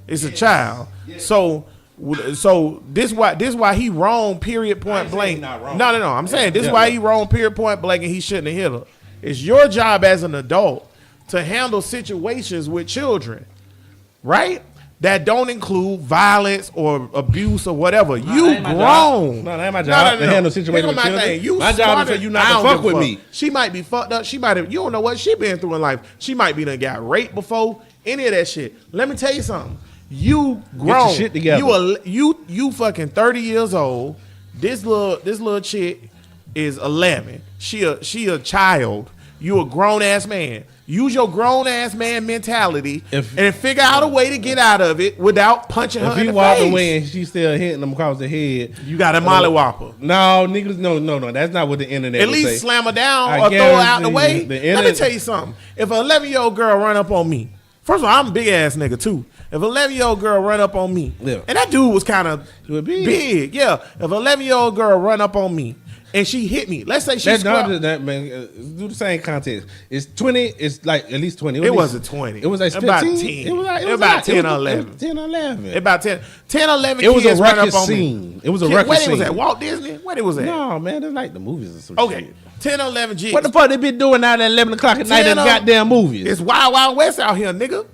S3: It's a child. Yes. So this why he wrong, period, point blank. No. I'm saying this is why he wrong, period, point blank, and he shouldn't have hit her. It's your job as an adult to handle situations with children, right? That don't include violence or abuse or whatever. You grown.
S4: No, that ain't my job to handle situations with children. My job is for you not to fuck with me.
S3: She might be fucked up. She might have. You don't know what she been through in life. She might be done got raped before. Any of that shit. Let me tell you something. You grown.
S4: Get your shit together.
S3: You fucking 30 years old. This little chick is 11. She a child. You a grown ass man. Use your grown ass man mentality and figure out a way to get out of it without punching her in the face. If he walked away
S4: and she's still hitting him across the head,
S3: you got a mollywopper.
S4: No, niggas, no. That's not what the internet.
S3: At least slam her down or throw her out the way. Let me tell you something. If an 11-year-old girl run up on me, first of all, I'm a big ass nigga too. If an 11-year-old girl run up on me, and that dude was kind of big, yeah. If an 11-year-old girl run up on me and she hit me. Let's say she
S4: That's
S3: squat.
S4: not that, man. Do the same context. It's 20. It's like at least 20.
S3: It wasn't 20.
S4: It was like 15.
S3: About 10.
S4: It was like,
S3: about 10 or 11.
S4: 10 or 11.
S3: About 10 or 11
S4: It was
S3: kids
S4: a
S3: run up
S4: ruckus
S3: on
S4: scene.
S3: me.
S4: It was a
S3: Kid,
S4: ruckus
S3: where
S4: scene.
S3: it was at? Walt Disney? Where it was at?
S4: No, man. It's like the movies or some
S3: Okay.
S4: shit.
S3: 10 or 11 G's.
S4: What the fuck they been doing out at 11 o'clock at night in the goddamn movies?
S3: It's Wild Wild West out here, nigga.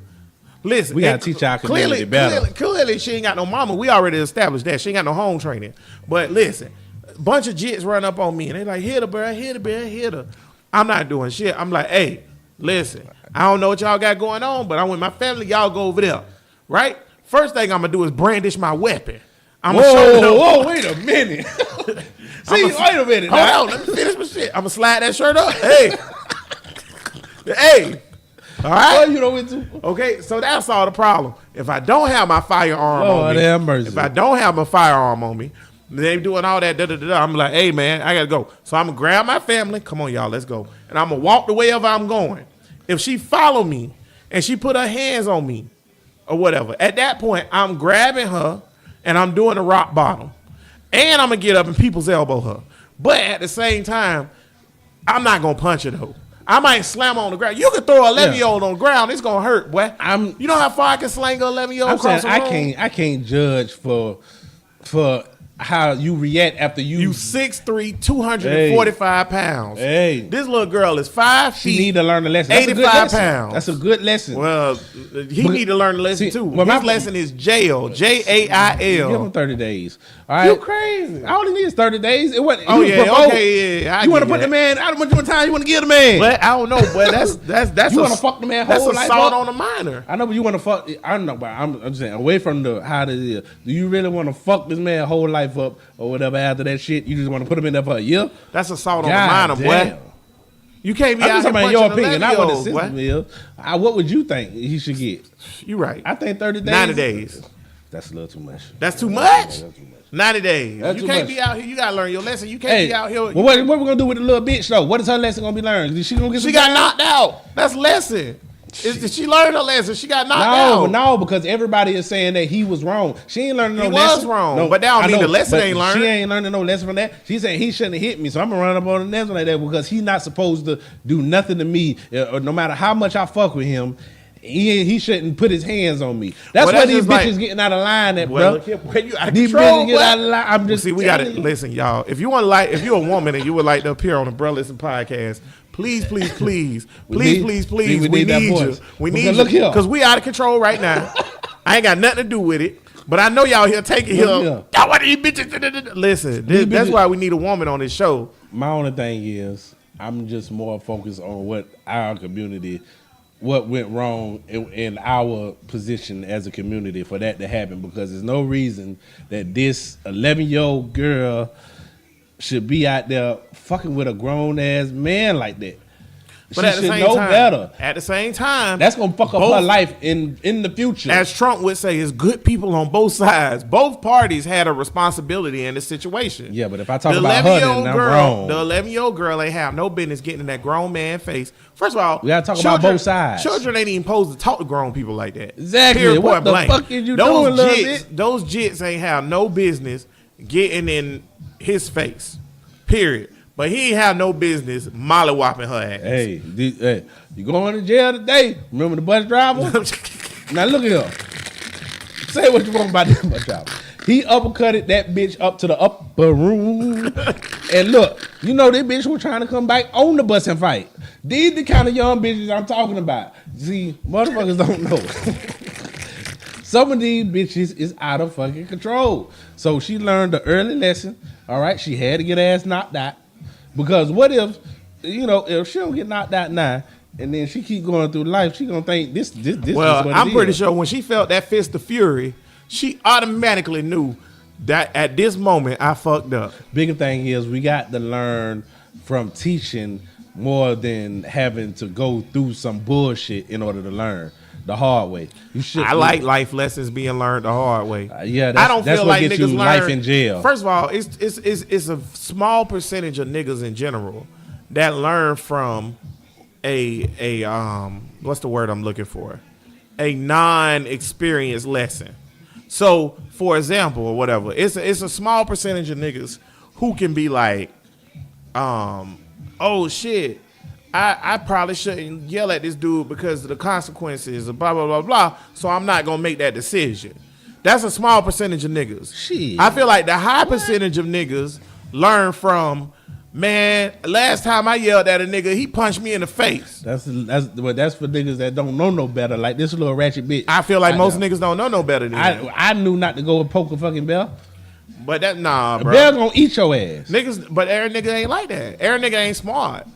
S3: Listen,
S4: We gotta teach our community better.
S3: Clearly, she ain't got no mama. We already established that. She ain't got no home training. But listen, a bunch of jits run up on me and they like, hit her, bro, hit her, bro, hit her. I'm not doing shit. I'm like, hey, listen, I don't know what y'all got going on, but I'm with my family. Y'all go over there, right? First thing I'm gonna do is brandish my weapon. I'm gonna show them.
S4: Whoa, wait a minute. See, wait a minute.
S3: Hold
S4: now.
S3: on, let me finish my shit. I'm gonna slide that shirt up. Hey, hey. All right.
S4: Oh, you know what to?
S3: Okay, so that's all the problem. If I don't have my firearm
S4: Lord
S3: on me,
S4: have mercy.
S3: if I don't have my firearm on me, they doing all that. I'm like, hey man, I gotta go. So I'm gonna grab my family. Come on, y'all, let's go. And I'm gonna walk the way ever I'm going. If she follow me and she put her hands on me or whatever, at that point I'm grabbing her and I'm doing the rock bottom, and I'm gonna get up and people's elbow her. But at the same time, I'm not gonna punch her though. I might slam her on the ground. You can throw an 11-year-old on the ground. It's gonna hurt, boy. You know how far I can slang an 11-year-old across the room?
S4: I can't judge for how you react after
S3: You 6'3", 245 pounds.
S4: Hey.
S3: This little girl is 5 feet.
S4: She need to learn the lesson. That's a good
S3: 85
S4: lesson.
S3: pounds.
S4: That's a good lesson.
S3: Well, he need to learn the lesson
S4: See,
S3: too.
S4: well,
S3: His
S4: my-
S3: lesson is jail.
S4: Give him
S3: Jail.
S4: 30 days. All right.
S3: You crazy.
S4: All he needs is 30 days. It wasn't.
S3: Oh
S4: he was
S3: yeah,
S4: provoked.
S3: okay, yeah. I
S4: You want to
S3: get
S4: put the
S3: that.
S4: man? How much time you want to give the man?
S3: But I don't know, but that's
S4: You wanna fuck the man
S3: That's
S4: whole life
S3: assault
S4: up?
S3: on a minor.
S4: I know, but you want to fuck. I don't know, but I'm just saying, away from the how it is. Do you really want to fuck this man whole life up or whatever after that shit? You just want to put him in there for a year?
S3: That's assault on a
S4: God
S3: minor,
S4: damn.
S3: boy. You can't be
S4: I'm
S3: out
S4: just
S3: here
S4: talking about your
S3: punching
S4: opinion, not what the
S3: 11-year-olds,
S4: system
S3: boy.
S4: is. What would you think he should get?
S3: You right.
S4: I think 30 days.
S3: 90 days.
S4: That's a little too much.
S3: That's too much?
S4: That's too much.
S3: 90 days.
S4: That's
S3: You
S4: too
S3: can't
S4: much.
S3: be out here. You gotta learn your lesson. You can't
S4: Hey,
S3: be out here.
S4: well, what we gonna do with the little bitch though? What is her lesson gonna be learned? Is she gonna get?
S3: She
S4: some
S3: got
S4: time?
S3: knocked out. That's lesson. Did she learn her lesson? She got knocked out.
S4: No, because everybody is saying that he was wrong. She ain't learning no
S3: He
S4: lesson.
S3: was wrong,
S4: No,
S3: but that don't
S4: I
S3: mean
S4: know,
S3: the lesson
S4: but
S3: ain't learned.
S4: She ain't learning no lesson from that. She said he shouldn't have hit me, so I'm gonna run up on the next one like that because he's not supposed to do nothing to me, or no matter how much I fuck with him. He shouldn't put his hands on me. That's
S3: Well,
S4: why
S3: that's
S4: these
S3: just
S4: bitches
S3: like-
S4: getting out of line at,
S3: Well,
S4: bro.
S3: look here, boy, you out of
S4: These
S3: control,
S4: bitches get
S3: boy.
S4: out of line. I'm
S3: Well,
S4: just
S3: see, we got to
S4: telling you.
S3: listen, y'all. If you want to if you're a woman and you would like to appear on the Bruh Listen podcast, please,
S4: We need-
S3: we
S4: we need that
S3: need you.
S4: voice.
S3: We
S4: Because
S3: need
S4: look
S3: you
S4: here.
S3: because we out of control right now. I ain't got nothing to do with it, but I know y'all here taking
S4: Look
S3: here.
S4: here.
S3: Y'all want these bitches? Listen,
S4: These
S3: that's
S4: bitches-
S3: why we need a woman on this show.
S4: My only thing is, I'm just more focused on what our community, what went wrong in our position as a community for that to happen. Because there's no reason that this 11-year-old girl should be out there fucking with a grown ass man like that.
S3: But
S4: she
S3: at the
S4: should
S3: same
S4: know
S3: time,
S4: better.
S3: At the same time,
S4: That's gonna fuck up
S3: both-
S4: her life in the future.
S3: as Trump would say, is good people on both sides. Both parties had a responsibility in this situation.
S4: Yeah, but if I talk about her, then I'm wrong.
S3: The 11-year-old girl ain't have no business getting in that grown man face. First of all,
S4: We gotta talk about both sides.
S3: Children ain't even supposed to talk to grown people like that.
S4: Exactly.
S3: Period,
S4: What
S3: point
S4: the
S3: blank.
S4: fuck is you doing, little bitch?
S3: Those jits ain't have no business getting in his face. Period. But he ain't have no business mollywopping her ass.
S4: Hey, you going to jail today? Remember the bus driver? Now look at her. Say what you want about this bus driver. He uppercutted that bitch up to the upper room. And look, you know this bitch was trying to come back on the bus and fight. These the kind of young bitches I'm talking about. See, motherfuckers don't know. Some of these bitches is out of fucking control. So she learned the early lesson. All right, she had to get her ass knocked out. Because what if, if she don't get knocked out now, and then she keep going through life, she gonna think this is what it
S3: I'm pretty
S4: is.
S3: sure when she felt that fist of fury, she automatically knew that at this moment I fucked up.
S4: Bigger thing is we got to learn from teaching more than having to go through some bullshit in order to learn the hard way. You should.
S3: I like life lessons being learned the hard way.
S4: Yeah,
S3: I don't
S4: that's
S3: feel
S4: what
S3: like
S4: gets
S3: niggas
S4: you
S3: learn
S4: life in jail.
S3: First of all, it's a small percentage of niggas in general that learn from a what's the word I'm looking for? A non-experienced lesson. So, for example, or whatever, it's a small percentage of niggas who can be like, oh shit, I probably shouldn't yell at this dude because of the consequences of blah blah blah blah. So I'm not gonna make that decision. That's a small percentage of niggas.
S4: Shit.
S3: I feel like the high percentage of niggas learn from, man, last time I yelled at a nigga, he punched me in the face.
S4: That's for niggas that don't know no better. Like this little ratchet bitch.
S3: I feel like most niggas don't know no better than that.
S4: I knew not to go and poke a fucking bell.
S3: But that nah, bro.
S4: Bell gonna eat your ass.
S3: Niggas, but every nigga ain't like that. Every nigga ain't smart.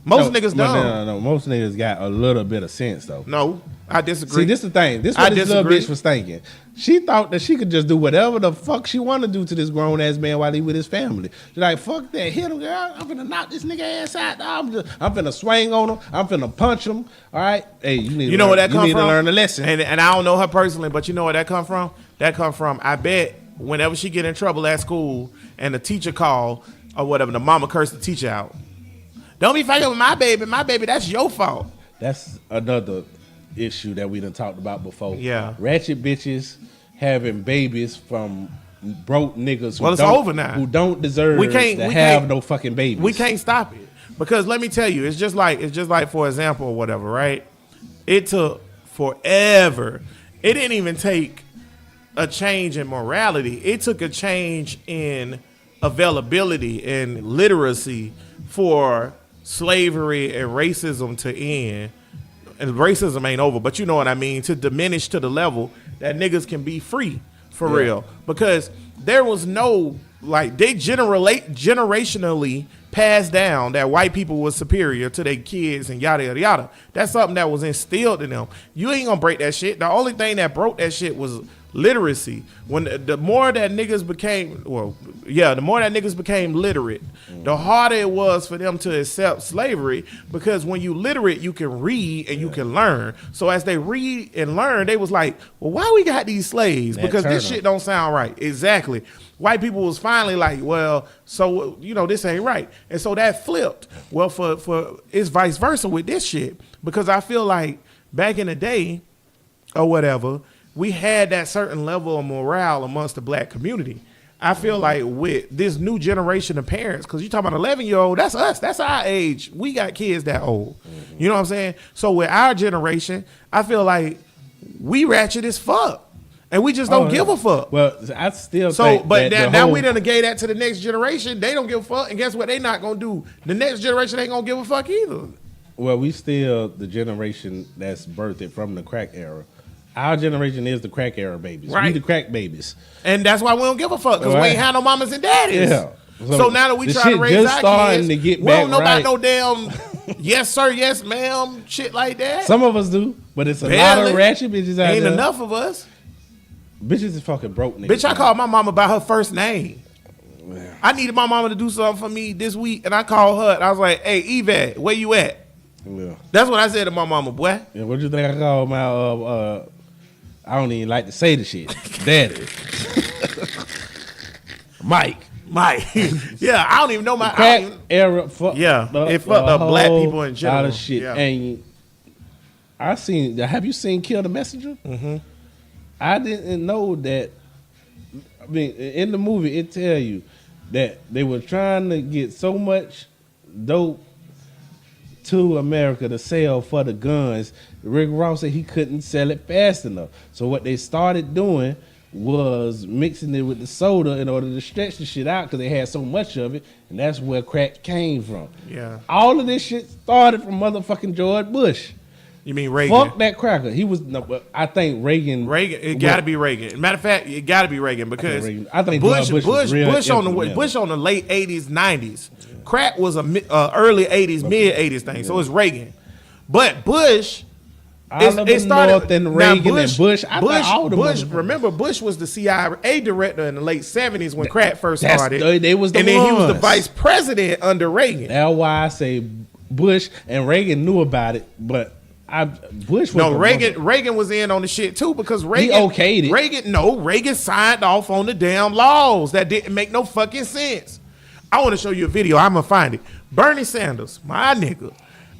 S3: Most niggas don't.
S4: No. Most niggas got a little bit of sense though.
S3: No, I disagree.
S4: See, this the thing. This what this little bitch was thinking. She thought that she could just do whatever the fuck she want to do to this grown ass man while he with his family. She's like, fuck that, hit him, girl. I'm finna knock this nigga ass out. I'm finna swing on him. I'm finna punch him. All right, hey, you need
S3: know where that come from?
S4: You need to learn a lesson.
S3: And I don't know her personally, but you know where that come from? That come from, I bet, whenever she get in trouble at school and the teacher call or whatever, the mama cursed the teacher out. Don't be fighting with my baby, that's your fault.
S4: That's another issue that we done talked about before.
S3: Yeah.
S4: Ratchet bitches having babies from broke niggas
S3: who
S4: don't deserve to have no fucking babies.
S3: We can't stop it. Because let me tell you, it's just like for example or whatever, right? It took forever. It didn't even take a change in morality. It took a change in availability and literacy for slavery and racism to end. And racism ain't over, but you know what I mean, to diminish to the level that niggas can be free for real. Because there was no, like, they generationally passed down that white people was superior to their kids and yada yada yada. That's something that was instilled in them. You ain't gonna break that shit. The only thing that broke that shit was literacy. When the more that niggas became, the more that niggas became literate, the harder it was for them to accept slavery, because when you literate, you can read and you can learn. So as they read and learn, they was like, well, why we got these slaves? Because this shit don't sound right. Exactly. White people was finally like, well, so, you know, this ain't right. And so that flipped. Well, for it's vice versa with this shit, because I feel like back in the day or whatever, we had that certain level of morale amongst the black community. I feel like with this new generation of parents, because you talking about 11-year-old, that's us. That's our age. We got kids that old. You know what I'm saying? So with our generation, I feel like we ratchet as fuck. And we just don't give a fuck.
S4: Well, I still think
S3: but now we done gave that to the next generation. They don't give a fuck. And guess what? They not going to do. The next generation ain't going to give a fuck either.
S4: Well, we still the generation that's birthed from the crack era. Our generation is the crack era babies.
S3: Right.
S4: We the crack babies.
S3: And that's why we don't give a fuck, because we ain't had no mamas and daddies.
S4: Yeah.
S3: So now that we try to raise our kids,
S4: to get
S3: we don't know
S4: right.
S3: about no damn yes sir, yes ma'am, shit like that.
S4: Some of us do, but it's a lot of ratchet bitches out
S3: Ain't
S4: there.
S3: enough of us.
S4: Bitches is fucking broke niggas.
S3: Bitch, I called my mama by her first name. Yeah. I needed my mama to do something for me this week, and I called her, and I was like, hey, Yvette, where you at? Yeah. That's what I said to my mama, boy.
S4: Yeah, what you think I called my, I don't even like to say the shit. Daddy. Mike.
S3: Yeah, I don't even know my...
S4: The crack era fucked
S3: up.
S4: It
S3: fucked up black people in general.
S4: Lot of shit. Yeah. And have you seen Kill the Messenger?
S3: Mm-hmm.
S4: I didn't know that. I mean, in the movie, it tell you that they were trying to get so much dope to America to sell for the guns. Rick Ross said he couldn't sell it fast enough. So what they started doing was mixing it with the soda in order to stretch the shit out because they had so much of it, and that's where crack came from.
S3: Yeah.
S4: All of this shit started from motherfucking George Bush.
S3: You mean Reagan?
S4: Fuck that cracker. He was. No, I think Reagan.
S3: It got to be Reagan. Matter of fact, it got to be Reagan because
S4: I think
S3: Bush on the late 80s, 90s. Yeah. Crack was a early 80s, mid 80s thing. Yeah. So it's Reagan, but Bush. It started
S4: North and Reagan and Bush.
S3: Remember, Bush was the CIA director in the late 70s when crack first started.
S4: They was the
S3: and
S4: ones.
S3: Then he was the vice president under Reagan.
S4: That's why I say Bush and Reagan knew about it, but Bush was
S3: Reagan was in on the shit too because Reagan
S4: he okayed it.
S3: Reagan signed off on the damn laws that didn't make no fucking sense. I want to show you a video. I'm gonna find it. Bernie Sanders, my nigga.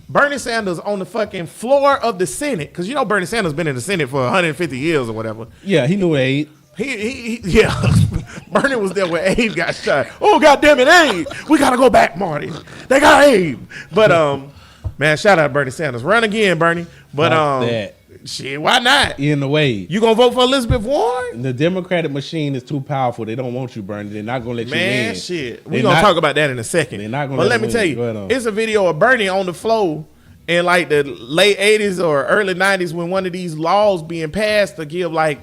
S3: Bernie Sanders on the fucking floor of the Senate, because you know Bernie Sanders been in the Senate for 150 years or whatever.
S4: Yeah, he knew it.
S3: Yeah. Bernie was there when Abe got shot. Oh, goddamn it, Abe. We got to go back, Marty. They got Abe. But, man, shout out to Bernie Sanders. Run again, Bernie. But,
S4: that.
S3: shit, why not?
S4: In the way.
S3: You going to vote for Elizabeth Warren?
S4: The Democratic machine is too powerful. They don't want you, Bernie. They're not going to let you win.
S3: Man, shit. We're going to talk about that in a second.
S4: They're not going
S3: to. But let me
S4: win.
S3: tell you, it's a video of Bernie on the floor in like the late 80s or early 90s when one of these laws being passed to give like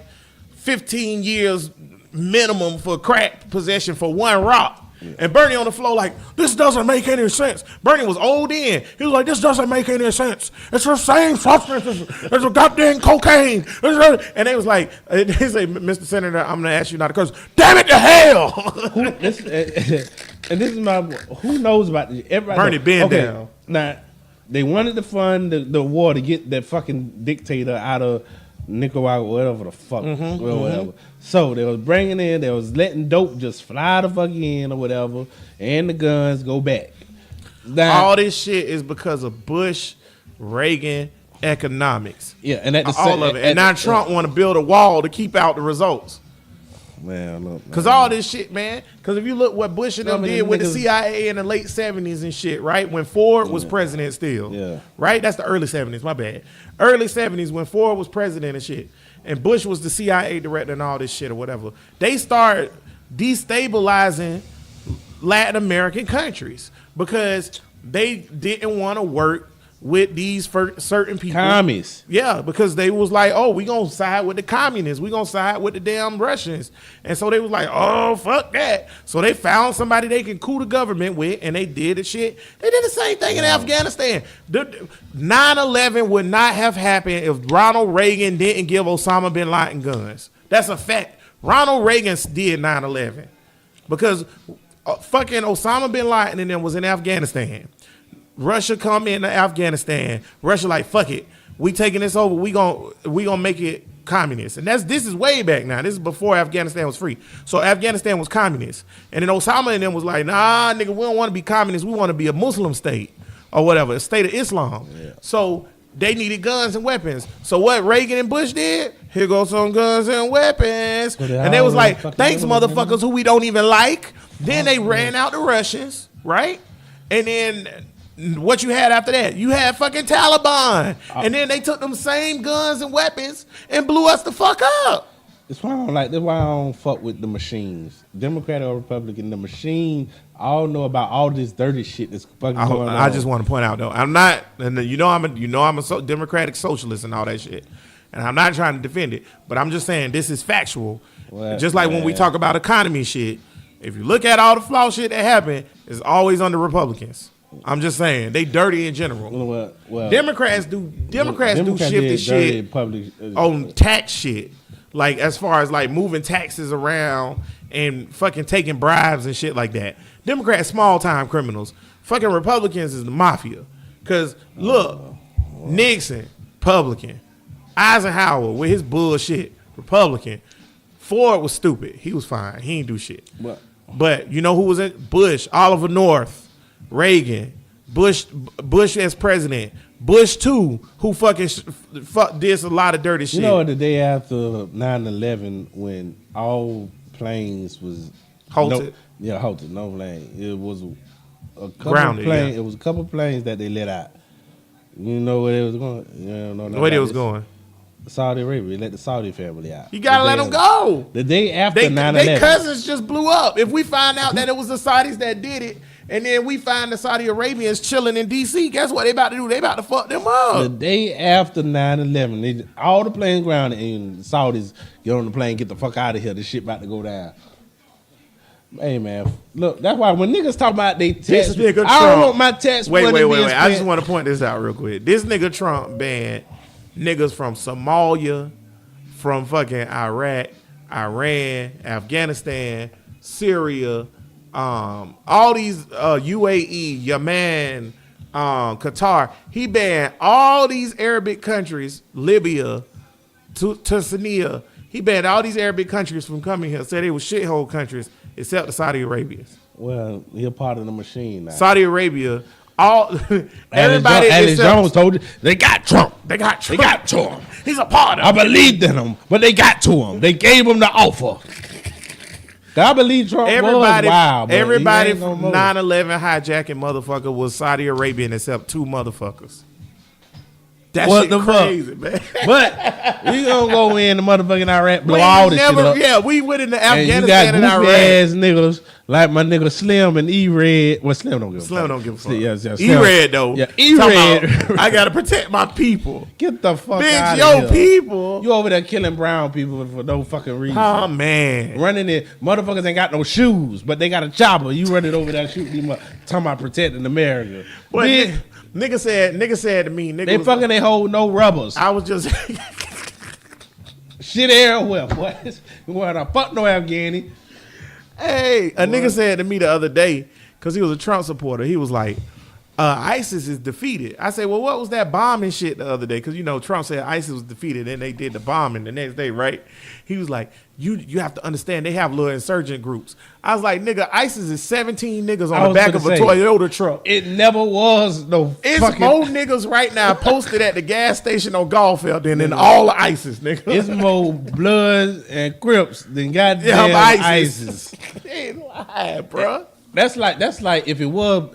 S3: 15 years minimum for crack possession for one rock. Yeah. And Bernie on the floor like, this doesn't make any sense. Bernie was old in. He was like, this doesn't make any sense. It's the same substance as a goddamn cocaine. And they was like, they say, Mr. Senator, I'm going to ask you not to curse. Damn it to hell.
S4: And this is my, who knows about this?
S3: Bernie bend down.
S4: Now, they wanted to fund the war to get that fucking dictator out of Nicaragua, whatever the fuck, whatever. So they was bringing in, they was letting dope just fly the fuck in or whatever, and the guns go back. Now,
S3: all this shit is because of Bush, Reagan, economics.
S4: Yeah, and at the
S3: all of it. And now Trump want to build a wall to keep out the results.
S4: Man, look,
S3: because all this shit, man. Because if you look what Bush and them did with the CIA in the late 70s and shit, right? When Ford was president still.
S4: Yeah.
S3: Right? That's the early 70s, my bad. Early 70s when Ford was president and shit. And Bush was the CIA director and all this shit or whatever. They started destabilizing Latin American countries because they didn't want to work with these certain people.
S4: Commies.
S3: Yeah, because they was like, oh, we gonna side with the communists. We gonna side with the damn Russians. And so they was like, oh, fuck that. So they found somebody they can coup the government with, and they did the shit. They did the same thing in Afghanistan. 9/11 would not have happened if Ronald Reagan didn't give Osama bin Laden guns. That's a fact. Ronald Reagan did 9/11 because fucking Osama bin Laden and them was in Afghanistan. Russia come into Afghanistan. Russia like, fuck it. We taking this over. We gonna make it communist. And this is way back now. This is before Afghanistan was free. So Afghanistan was communist. And then Osama and them was like, nah, nigga, we don't want to be communist. We want to be a Muslim state or whatever, a state of Islam. Yeah. So they needed guns and weapons. So what Reagan and Bush did, here goes some guns and weapons. And they was like, thanks, motherfuckers, who we don't even like. Then they ran out the Russians, right? And then what you had after that? You had fucking Taliban. And then they took them same guns and weapons and blew us the fuck up.
S4: That's why I don't fuck with the machines. Democrat or Republican, the machine all know about all this dirty shit that's fucking going on.
S3: I just want to point out though, I'm not, and I'm a democratic socialist and all that shit. And I'm not trying to defend it, but I'm just saying this is factual. Just like when we talk about economy shit, if you look at all the flaw shit that happened, it's always under Republicans. I'm just saying they dirty in general.
S4: Well,
S3: Democrats do shifty shit on tax shit, like as far as like moving taxes around and fucking taking bribes and shit like that. Democrats small time criminals. Fucking Republicans is the mafia. Cause look, Nixon Republican, Eisenhower with his bullshit Republican. Ford was stupid. He was fine. He ain't do shit. But you know who was it? Bush, Oliver North. Reagan, Bush as president, Bush too, who did a lot of dirty shit.
S4: You know, the day after 9/11, when all planes was
S3: halted.
S4: Halted. No plane. It was a couple
S3: grounded.
S4: Planes. Yeah. It was a couple planes that they let out. You know where they was going?
S3: Where they was going?
S4: Saudi Arabia. They let the Saudi family out.
S3: You gotta let them go.
S4: The day after 9/11,
S3: their cousins just blew up. If we find out that it was the Saudis that did it, and then we find the Saudi Arabians chilling in D.C., guess what they about to do? They about to fuck them up.
S4: The day after 9/11, all the planes grounded, and the Saudis get on the plane, get the fuck out of here. This shit about to go down. Hey, man, look, that's why when niggas talk about they tax, I don't want my tax money being spent.
S3: I just want to point this out real quick. This nigga Trump banned niggas from Somalia, from fucking Iraq, Iran, Afghanistan, Syria, all these UAE, Yemen, Qatar. He banned all these Arabic countries, Libya, Tanzania. He banned all these Arabic countries from coming here. Said they were shithole countries except the Saudi Arabians.
S4: Well, you're part of the machine now.
S3: Saudi Arabia All everybody
S4: Alex
S3: except-
S4: Jones told you they got Trump.
S3: They got
S4: They
S3: Trump.
S4: got to him.
S3: He's a part of
S4: I
S3: it.
S4: believed in him, but they got to him. They gave him the offer. I believe Trump
S3: Everybody,
S4: was wild. But
S3: everybody
S4: he ain't no
S3: from
S4: more.
S3: 9/11 hijacking motherfucker was Saudi Arabian except 2 motherfuckers. That
S4: What
S3: shit
S4: the fuck?
S3: crazy, man.
S4: But we gonna go in the motherfucking Iraq, blow
S3: We
S4: all this
S3: never,
S4: shit up.
S3: yeah, we went into
S4: And you
S3: Afghanistan and
S4: got goofy
S3: Iraq.
S4: ass niggas like my nigga Slim and E-Red. Well, Slim don't give a
S3: Slim
S4: fuck.
S3: don't give a fuck.
S4: Yes, yes,
S3: E-Red though.
S4: Yeah,
S3: Talking
S4: E-Red.
S3: about, I gotta protect my people.
S4: Get the fuck
S3: Bitch,
S4: out
S3: yo,
S4: of here.
S3: people.
S4: You over there killing brown people for no fucking reason.
S3: Oh man.
S4: Running it, motherfuckers ain't got no shoes, but they got a chopper. You running over there shooting them up, talking about protecting America.
S3: What
S4: Bitch,
S3: nigga said to me, nigga
S4: they
S3: was-
S4: fucking they hold no rubbers.
S3: I was just
S4: Shit everywhere, boys. You want to fuck no Afghani.
S3: hey, a nigga said to me the other day, because he was a Trump supporter, he was like, ISIS is defeated. I said, well, what was that bombing shit the other day? Because, you know, Trump said ISIS was defeated, and they did the bombing the next day, right? He was like, you have to understand, they have little insurgent groups. I was like, nigga, ISIS is 17 niggas on the back of a Toyota truck.
S4: It never was no
S3: It's
S4: fucking...
S3: more niggas right now posted at the gas station on Gulffield than all the ISIS, nigga.
S4: It's more Bloods and Crips than goddamn ISIS.
S3: They lying, bruh.
S4: That's like if it was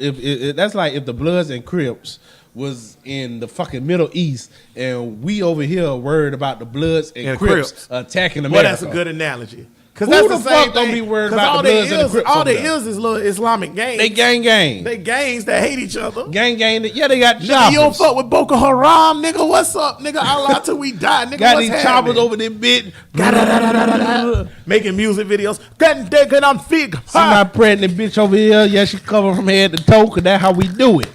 S4: that's like if the Bloods and Crips was in the fucking Middle East and we over here worried about the Bloods and Crips attacking America.
S3: Well, that's a good analogy. Because
S4: Who
S3: that's
S4: the
S3: the same
S4: fuck don't
S3: thing.
S4: be worried
S3: 'Cause
S4: about
S3: all
S4: the
S3: they
S4: Bloods and the Crips
S3: All
S4: over
S3: they
S4: there?
S3: is little Islamic gangs.
S4: They gang.
S3: They gangs that hate each other.
S4: Gang. Yeah, they got
S3: Nigga,
S4: choppers.
S3: you don't fuck with Boko Haram, nigga. What's up, nigga? Allah till we die, nigga.
S4: Got
S3: what's
S4: these
S3: happening?
S4: choppers over there, bitch.
S3: Making music videos. Getting digging on fig.
S4: See my pregnant bitch over here. Yeah, she covered from head to toe, cause that's how we do it.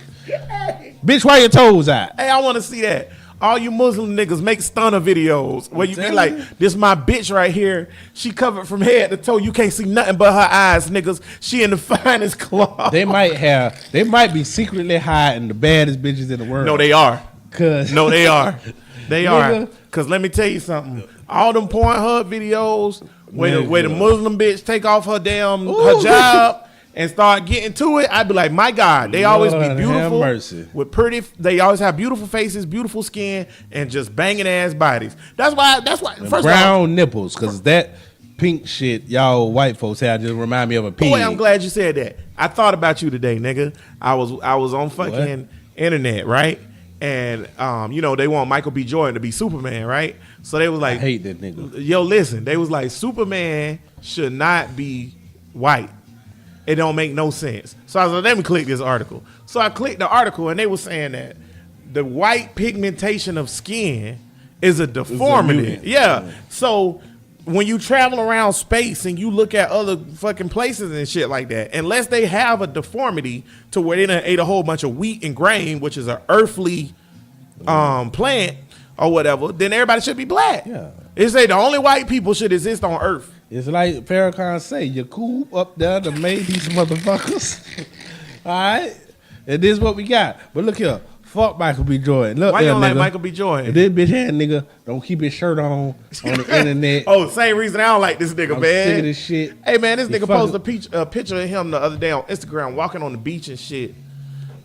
S4: Bitch, why your toes out?
S3: Hey, I want to see that. All you Muslim niggas make stunner videos where you be
S4: telling
S3: like,
S4: you.
S3: this my bitch right here. She covered from head to toe. You can't see nothing but her eyes, niggas. She in the finest cloth.
S4: They might be secretly hiding the baddest bitches in the world.
S3: No, they are.
S4: Cause
S3: No, they are. They are.
S4: Nigga.
S3: Because let me tell you something. All them Pornhub videos where the
S4: Nigga.
S3: Muslim bitch take off her her job and start getting to it, I'd be like, my God, they always
S4: Lord
S3: be
S4: have
S3: beautiful.
S4: mercy.
S3: With pretty, they always have beautiful faces, beautiful skin, and just banging ass bodies. That's why, first of all,
S4: brown nipples, cause that pink shit y'all white folks have just remind me of a pig.
S3: boy, I'm glad you said that. I thought about you today, nigga. I was on fucking internet, right? And you know, they want Michael B. Jordan to be Superman, right? So they was
S4: I
S3: like,
S4: hate that nigga.
S3: yo, listen, they was like, Superman should not be white. It don't make no sense. So I was like, let me click this article. So I clicked the article, and they were saying that the white pigmentation of skin is a deformity.
S4: mutant.
S3: Yeah. So when you travel around space and you look at other fucking places and shit like that, unless they have a deformity to where they done ate a whole bunch of wheat and grain, which is an earthly plant or whatever, then everybody should be black.
S4: Yeah.
S3: It say the only white people should exist on Earth.
S4: It's like Farrakhan say, you cool up there to make these motherfuckers. All right? And this is what we got. But look here. Fuck Michael B. Jordan. Look
S3: Why you
S4: there,
S3: don't
S4: nigga.
S3: like Michael B. Jordan?
S4: This bitch hand nigga don't keep his shirt on the internet.
S3: Oh, same reason I don't like this nigga,
S4: I'm
S3: man.
S4: sick of this shit.
S3: Hey, man, this
S4: He
S3: nigga
S4: fucking-
S3: posted a picture of him the other day on Instagram walking on the beach and shit.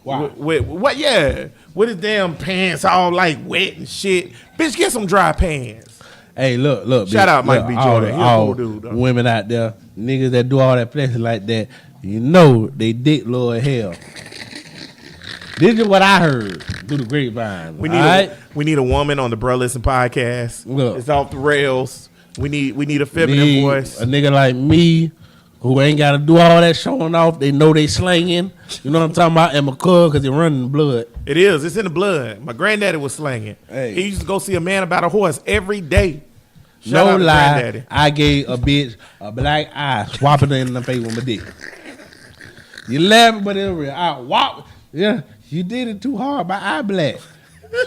S4: Wow.
S3: With what? Yeah, with his damn pants all like wet and shit. Bitch, get some dry pants.
S4: Hey, look.
S3: Shout
S4: bitch,
S3: out Mike
S4: look,
S3: B.
S4: all
S3: Jordan.
S4: the-
S3: He a
S4: all
S3: cool dude, though.
S4: women out there, niggas that do all that flexing like that, you know they dick low as hell. This is what I heard through the grapevine.
S3: We need
S4: all right?
S3: we need a woman on the Bruh Listen podcast.
S4: Look.
S3: It's off the rails. We need a feminine
S4: Need
S3: voice.
S4: a nigga like me who ain't got to do all that showing off. They know they slanging. You know what I'm talking about? And my cuz, because they running blood.
S3: It is. It's in the blood. My granddaddy was slanging.
S4: Hey.
S3: He used to go see a man about a horse every day. Shout
S4: No
S3: out to
S4: lie,
S3: granddaddy.
S4: I gave a bitch a black eye, swapping it in the face with my dick. You laughing, but it's real. I whop. Yeah, you did it too hard. My eye black.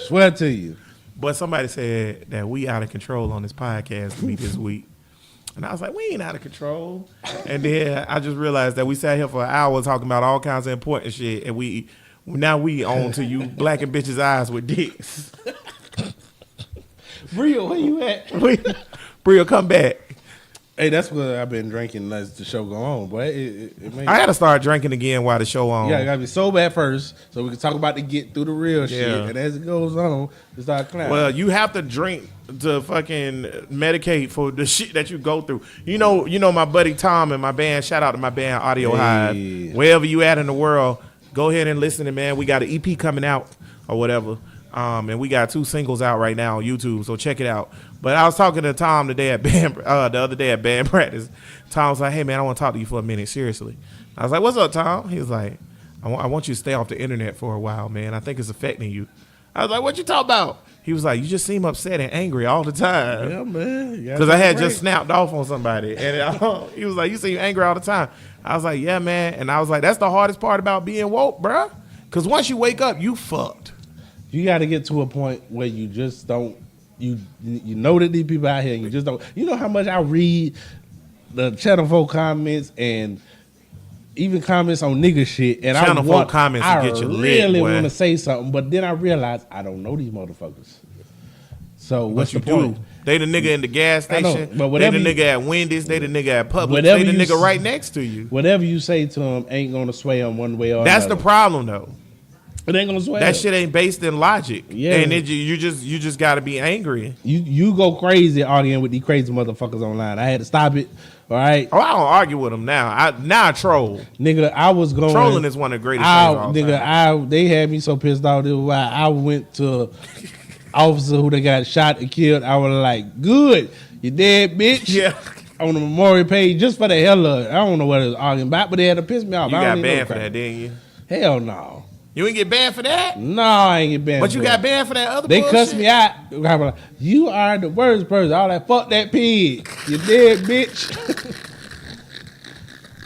S4: Swear to you.
S3: But somebody said that we out of control on this podcast with me this week. And I was like, we ain't out of control. And then I just realized that we sat here for an hour talking about all kinds of important shit. And now we on to you blacking bitches' eyes with dicks.
S4: Bria, where you at?
S3: Bria, come back.
S4: Hey, that's what I've been drinking as the show go on, boy.
S3: I gotta start drinking again while the show on.
S4: Yeah, I gotta be sober at first, so we can talk about the get through the real shit. And as it goes on, it start climbing.
S3: Well, you have to drink to fucking medicate for the shit that you go through. You know my buddy Tom and my band. Shout out to my band Audio Hive. Wherever you at in the world, go ahead and listen to man. We got an EP coming out or whatever. And we got 2 singles out right now on YouTube, so check it out. But I was talking to Tom today at band, the other day at band practice. Tom was like, "Hey man, I want to talk to you for a minute, seriously." I was like, "What's up, Tom?" He was like, I want you to stay off the internet for a while, man. I think it's affecting you." I was like, "What you talking about?" He was like, "You just seem upset and angry all the time."
S4: Yeah, man.
S3: Because I had just snapped off on somebody, and he was like, "You seem angry all the time." I was like, "Yeah, man," and I was like, "That's the hardest part about being woke, bruh. Because once you wake up, you fucked."
S4: You got to get to a point where you just don't. You know that these people out here, and you just don't. You know how much I read the Channel 4 comments and even comments on nigga shit, and
S3: Channel 4 comments
S4: I
S3: get you lit,
S4: really
S3: boy.
S4: want to say something, but then I realize I don't know these motherfuckers. So what's the point?
S3: They the nigga in the gas station.
S4: but
S3: they
S4: whatever
S3: the nigga at Wendy's. They the nigga at Publix. They the nigga right next to you.
S4: Whatever you say to them ain't gonna sway them one way or
S3: That's
S4: another.
S3: the problem, though.
S4: It ain't gonna sway.
S3: That shit ain't based in logic.
S4: Yeah.
S3: And you just got to be angry.
S4: You go crazy arguing with these crazy motherfuckers online. I had to stop it. All right.
S3: Oh, I don't argue with them now. I troll.
S4: Nigga, I was going.
S3: Trolling is one of the greatest things of all time.
S4: They had me so pissed off. This is why I went to officer who they got shot and killed. I was like, "Good, you dead, bitch."
S3: Yeah.
S4: On the memorial page, just for the hell of it. I don't know what it was arguing about, but they had to piss me off.
S3: You
S4: I
S3: got
S4: don't even know
S3: banned for
S4: crap.
S3: that, didn't you?
S4: Hell no.
S3: You ain't get banned for that?
S4: No, I ain't get banned.
S3: But you
S4: for
S3: got
S4: that.
S3: banned for that other
S4: They
S3: bullshit?
S4: cussed me out. I was like, "You are the worst person." All that fuck that pig. You dead, bitch.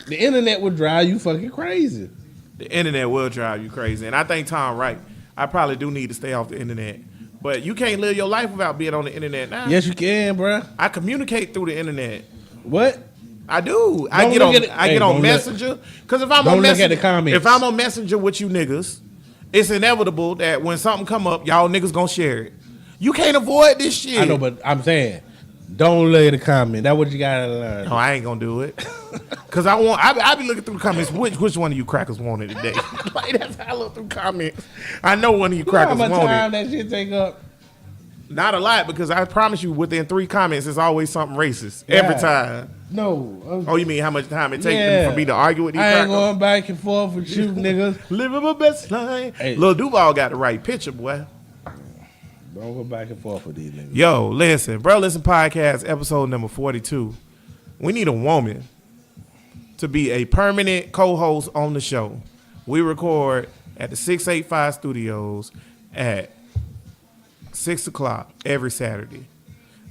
S4: The internet would drive you fucking crazy.
S3: The internet will drive you crazy. And I think Tom right. I probably do need to stay off the internet. But you can't live your life without being on the internet now.
S4: Yes, you can, bruh.
S3: I communicate through the internet.
S4: What?
S3: I do. I
S4: Don't
S3: get
S4: look
S3: on.
S4: at it.
S3: I
S4: Hey,
S3: get on
S4: don't
S3: Messenger. Because if I'm
S4: don't
S3: on
S4: look at
S3: Messenger,
S4: the comments.
S3: if I'm on Messenger with you niggas, it's inevitable that when something come up, y'all niggas gonna share it. You can't avoid this shit.
S4: I know, but I'm saying, don't look at the comment. That's what you gotta learn.
S3: No, I ain't gonna do it. Cause I be looking through the comments. Which one of you crackers wanted today? Like that's how I look through comments. I know one of you
S4: You know how
S3: crackers
S4: much
S3: wanted.
S4: time that shit take up?
S3: Not a lot, because I promise you, within 3 comments, it's always something racist every
S4: Yeah.
S3: time.
S4: No.
S3: Oh, you mean how much time it takes
S4: Yeah.
S3: for me to argue with these
S4: I ain't
S3: crackers?
S4: going back and forth with you, niggas.
S3: Living my best life.
S4: Hey.
S3: Lil Duval got the right picture, boy.
S4: Don't go back and forth with these niggas.
S3: Yo, listen, Bro Listen Podcast, episode number 42. We need a woman to be a permanent co-host on the show. We record at the 685 Studios at 6 o'clock every Saturday.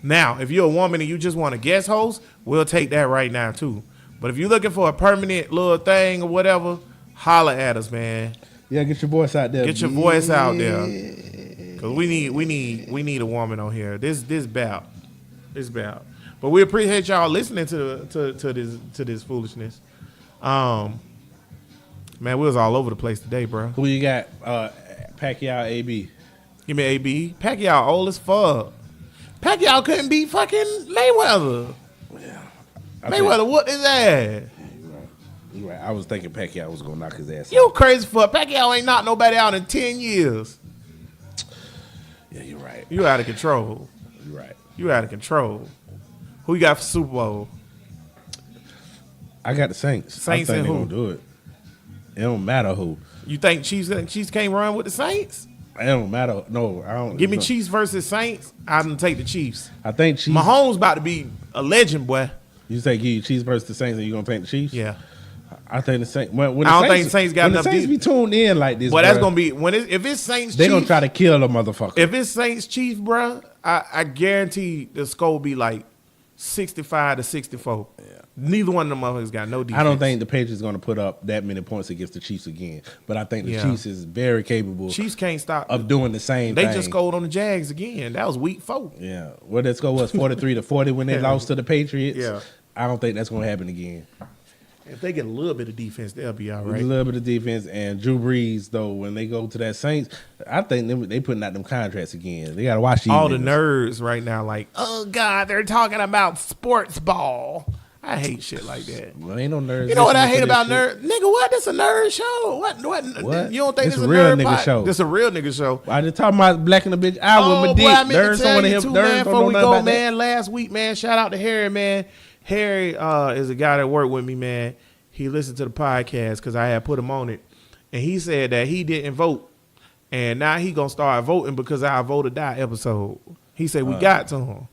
S3: Now, if you're a woman and you just want a guest host, we'll take that right now too. But if you're looking for a permanent little thing or whatever, holla at us, man.
S4: Yeah, get your voice out there.
S3: Get your voice out there. Cause we need a woman on here. This bout. But we appreciate y'all listening to this foolishness. Man, we was all over the place today, bro.
S4: Who you got? Pacquiao, AB.
S3: Give me AB. Pacquiao old as fuck. Pacquiao couldn't beat fucking Mayweather. Mayweather whooped his ass.
S4: You right. I was thinking Pacquiao was gonna knock his ass out.
S3: You crazy fuck. Pacquiao ain't knocked nobody out in 10 years.
S4: Yeah, you're right.
S3: You out of control.
S4: You're right.
S3: You out of control. Who you got for Super Bowl?
S4: I got the Saints.
S3: Saints
S4: I think
S3: and
S4: they're
S3: who?
S4: gonna do it. It don't matter who.
S3: You think Chiefs can't run with the Saints?
S4: It don't matter. No, I don't.
S3: Give me
S4: no.
S3: Chiefs versus Saints. I'm gonna take the Chiefs.
S4: I think Chiefs.
S3: Mahomes about to be a legend, boy.
S4: You say give you Chiefs versus the Saints, and you gonna take the Chiefs?
S3: Yeah.
S4: I think the Saints. When the
S3: I don't think Saints got
S4: when
S3: enough
S4: the Saints
S3: deep-
S4: be tuned in like this.
S3: But that's
S4: bruh,
S3: gonna be if it's Saints
S4: they
S3: Chiefs.
S4: gonna try to kill the motherfucker.
S3: If it's Saints Chiefs, bro, I guarantee the score will be like 65-64. Yeah. Neither one of them motherfuckers got no defense.
S4: I don't think the Patriots gonna put up that many points against the Chiefs again. But I think the
S3: Yeah.
S4: Chiefs is very capable
S3: Chiefs can't stop.
S4: of doing the same
S3: They
S4: thing.
S3: just scored on the Jags again. That was week 4.
S4: Yeah. What that score was 43-40 when they lost to the Patriots.
S3: Yeah.
S4: I don't think that's gonna happen again.
S3: If they get a little bit of defense, they'll be all
S4: A
S3: right.
S4: little bit of defense. And Drew Brees, though, when they go to that Saints, I think they putting out them contracts again. They got to watch these
S3: All the
S4: niggas.
S3: nerds right now, like, oh God, they're talking about sports ball. I hate shit like that.
S4: Well, ain't no nerds.
S3: You know what I hate
S4: listening to
S3: about
S4: this shit.
S3: nerd? Nigga, what? This a nerd show? What? You don't think
S4: It's
S3: this
S4: a
S3: a
S4: real
S3: nerd
S4: nigga show.
S3: This a real nigga show.
S4: I just talking about Black and the Bitch. I with my dick.
S3: Boy, I meant
S4: Nerds
S3: to
S4: don't
S3: tell
S4: want to
S3: you
S4: help.
S3: too,
S4: Nerds
S3: man,
S4: don't
S3: before
S4: know
S3: we
S4: nothing
S3: go,
S4: about that.
S3: man. Last week, man, shout out to Harry, man. Harry is a guy that worked with me, man. He listened to the podcast because I had put him on it. And he said that he didn't vote. And now he going to start voting because our Vote or Die episode. He said we got to him.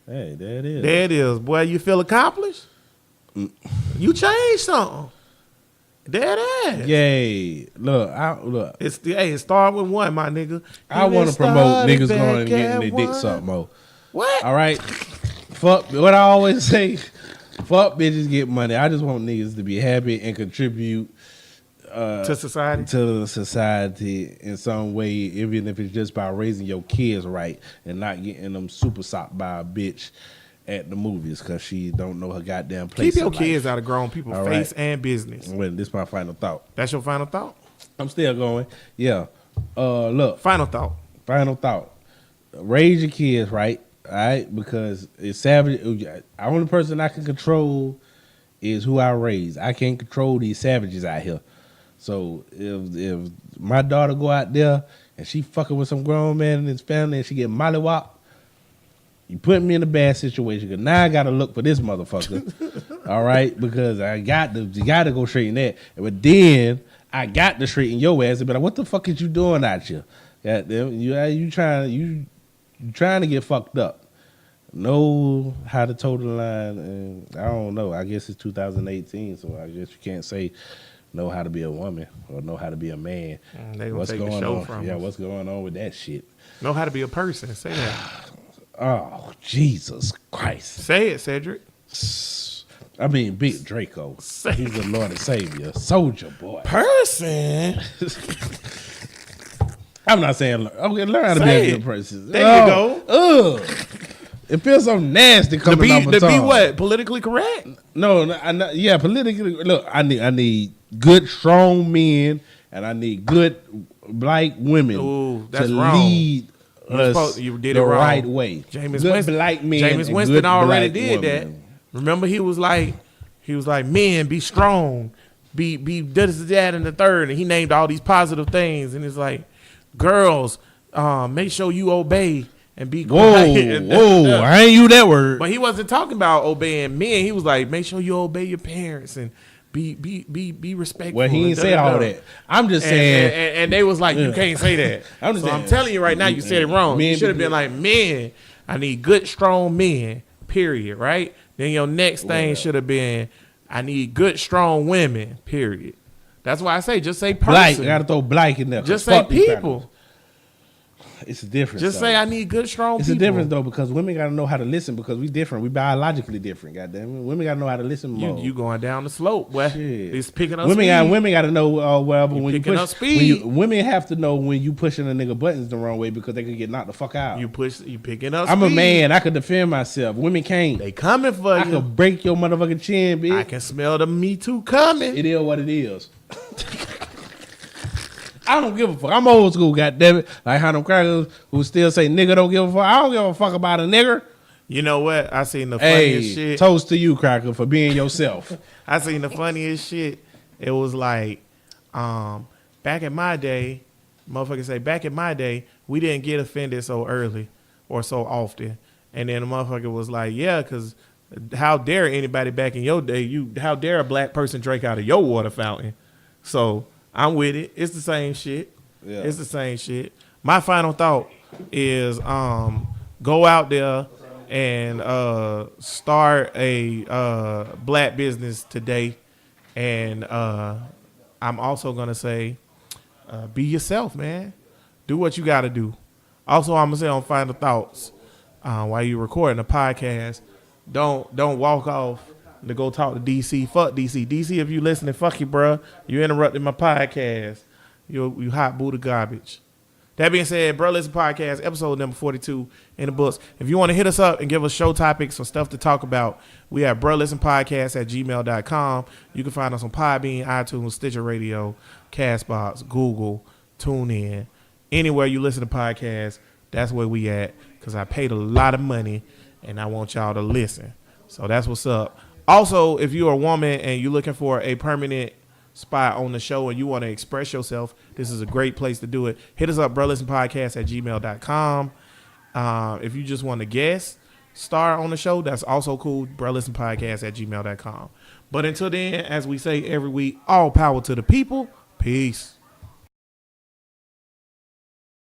S4: Hey, there it is.
S3: There it is. Boy, you feel accomplished? You changed something. There it is.
S4: Yay. Look.
S3: It started with one, my nigga.
S4: I want to promote niggas going and getting their dick sucked more.
S3: What?
S4: All right? Fuck. What I always say, fuck bitches get money. I just want niggas to be happy and contribute
S3: To society?
S4: to the society in some way, even if it's just by raising your kids right and not getting them super socked by a bitch at the movies because she don't know her goddamn place.
S3: Keep your
S4: in
S3: kids
S4: life.
S3: out of grown people's
S4: All
S3: face
S4: right.
S3: and business.
S4: Well, this is my final thought.
S3: That's your final thought?
S4: I'm still going. Yeah. Look.
S3: Final thought.
S4: Final thought. Raise your kids right. All right. Because it's savage. The only person I can control is who I raise. I can't control these savages out here. So if my daughter go out there and she fucking with some grown man and his family and she get mollywop, you put me in a bad situation because now I got to look for this motherfucker. All right? Because you got to go straighten that. But then I got to straighten your ass and be like, what the fuck is you doing out here? Goddamn, you trying to get fucked up. Know how to toe the line. And I don't know. I guess it's 2018, so I guess you can't say know how to be a woman or know how to be a man.
S3: They gonna
S4: What's
S3: take the
S4: going
S3: show
S4: on?
S3: from
S4: Yeah,
S3: us.
S4: what's going on with that shit?
S3: Know how to be a person. Say that.
S4: Oh, Jesus Christ.
S3: Say it, Cedric.
S4: I mean, Big Draco.
S3: Say
S4: He's the Lord and Savior. Soulja Boy.
S3: Person.
S4: I'm not saying, okay, learn how to
S3: Say
S4: be a
S3: it.
S4: good person.
S3: There you go.
S4: Ugh. It feels so nasty
S3: To
S4: coming off
S3: be
S4: my tongue.
S3: what? Politically correct?
S4: No, yeah, politically. Look, I need good, strong men, and I need good black women
S3: Ooh,
S4: to
S3: that's wrong.
S4: lead us
S3: You did
S4: the
S3: it wrong.
S4: right way.
S3: Jameis
S4: good
S3: Winston,
S4: black men.
S3: Jameis
S4: and
S3: Winston
S4: good
S3: already
S4: black
S3: did that.
S4: women.
S3: Remember, he was like, men, be strong, be this, that, and the third, and he named all these positive things, and it's like, girls, make sure you obey and be quiet.
S4: Whoa, I ain't use that word.
S3: But he wasn't talking about obeying men. He was like, make sure you obey your parents and be respectful.
S4: Well, he
S3: and
S4: ain't say all that. I'm just saying.
S3: and they was like, you can't say that.
S4: I'm just
S3: So I'm
S4: saying.
S3: telling you right now, you said it wrong.
S4: Men
S3: You should have
S4: be
S3: been like, men, I need good, strong men, period, right? Then your next thing should have been, I need good, strong women, period. That's why I say, just say person.
S4: Black, I gotta throw black in there.
S3: Just
S4: 'cause
S3: say
S4: fuck these
S3: people.
S4: families. It's a difference.
S3: Just
S4: though.
S3: say, I need good, strong
S4: It's
S3: people.
S4: a difference though because women gotta know how to listen because we different. We biologically different. Goddamn it. Women gotta know how to listen more.
S3: You going down the slope, boy.
S4: Shit.
S3: It's picking up
S4: women
S3: speed.
S4: women got to know wherever when you
S3: picking
S4: push.
S3: up speed.
S4: Women have to know when you pushing a nigga buttons the wrong way because they could get knocked the fuck out.
S3: You picking up
S4: I'm
S3: speed.
S4: a man. I could defend myself. Women can't.
S3: They coming for
S4: I
S3: you.
S4: could break your motherfucking chin, bitch.
S3: I can smell the Me Too coming.
S4: It is what it is. I don't give a fuck. I'm old school, goddammit. Like how them crackers who still say nigga don't give a fuck. I don't give a fuck about a nigger.
S3: You know what? I seen the funniest
S4: Hey,
S3: shit.
S4: toast to you, cracker, for being yourself.
S3: I seen the funniest shit. It was like, back in my day, motherfuckers say, back in my day, we didn't get offended so early or so often. And then the motherfucker was like, yeah, because how dare anybody back in your day, how dare a black person drink out of your water fountain? So I'm with it. It's the same shit.
S4: Yeah.
S3: It's the same shit. My final thought is go out there and start a black business today. And I'm also going to say be yourself, man. Do what you got to do. Also, I'm going to say on final thoughts while you're recording a podcast, don't walk off to go talk to DC. Fuck DC. DC, if you listening, fuck you, bro. You interrupted my podcast. You hot Buddha garbage. That being said, Bro Listen Podcast, episode number 42 in the books. If you want to hit us up and give us show topics or stuff to talk about, we have brolistenpodcast@gmail.com. You can find us on Podbean, iTunes, Stitcher Radio, Castbox, Google, TuneIn. Anywhere you listen to podcasts, that's where we at, because I paid a lot of money and I want y'all to listen. So that's what's up. Also, if you're a woman and you're looking for a permanent spot on the show and you want to express yourself, this is a great place to do it. Hit us up, brolistenpodcast@gmail.com. If you just want to guest star on the show, that's also cool, brolistenpodcast@gmail.com. But until then, as we say every week, all power to the people. Peace.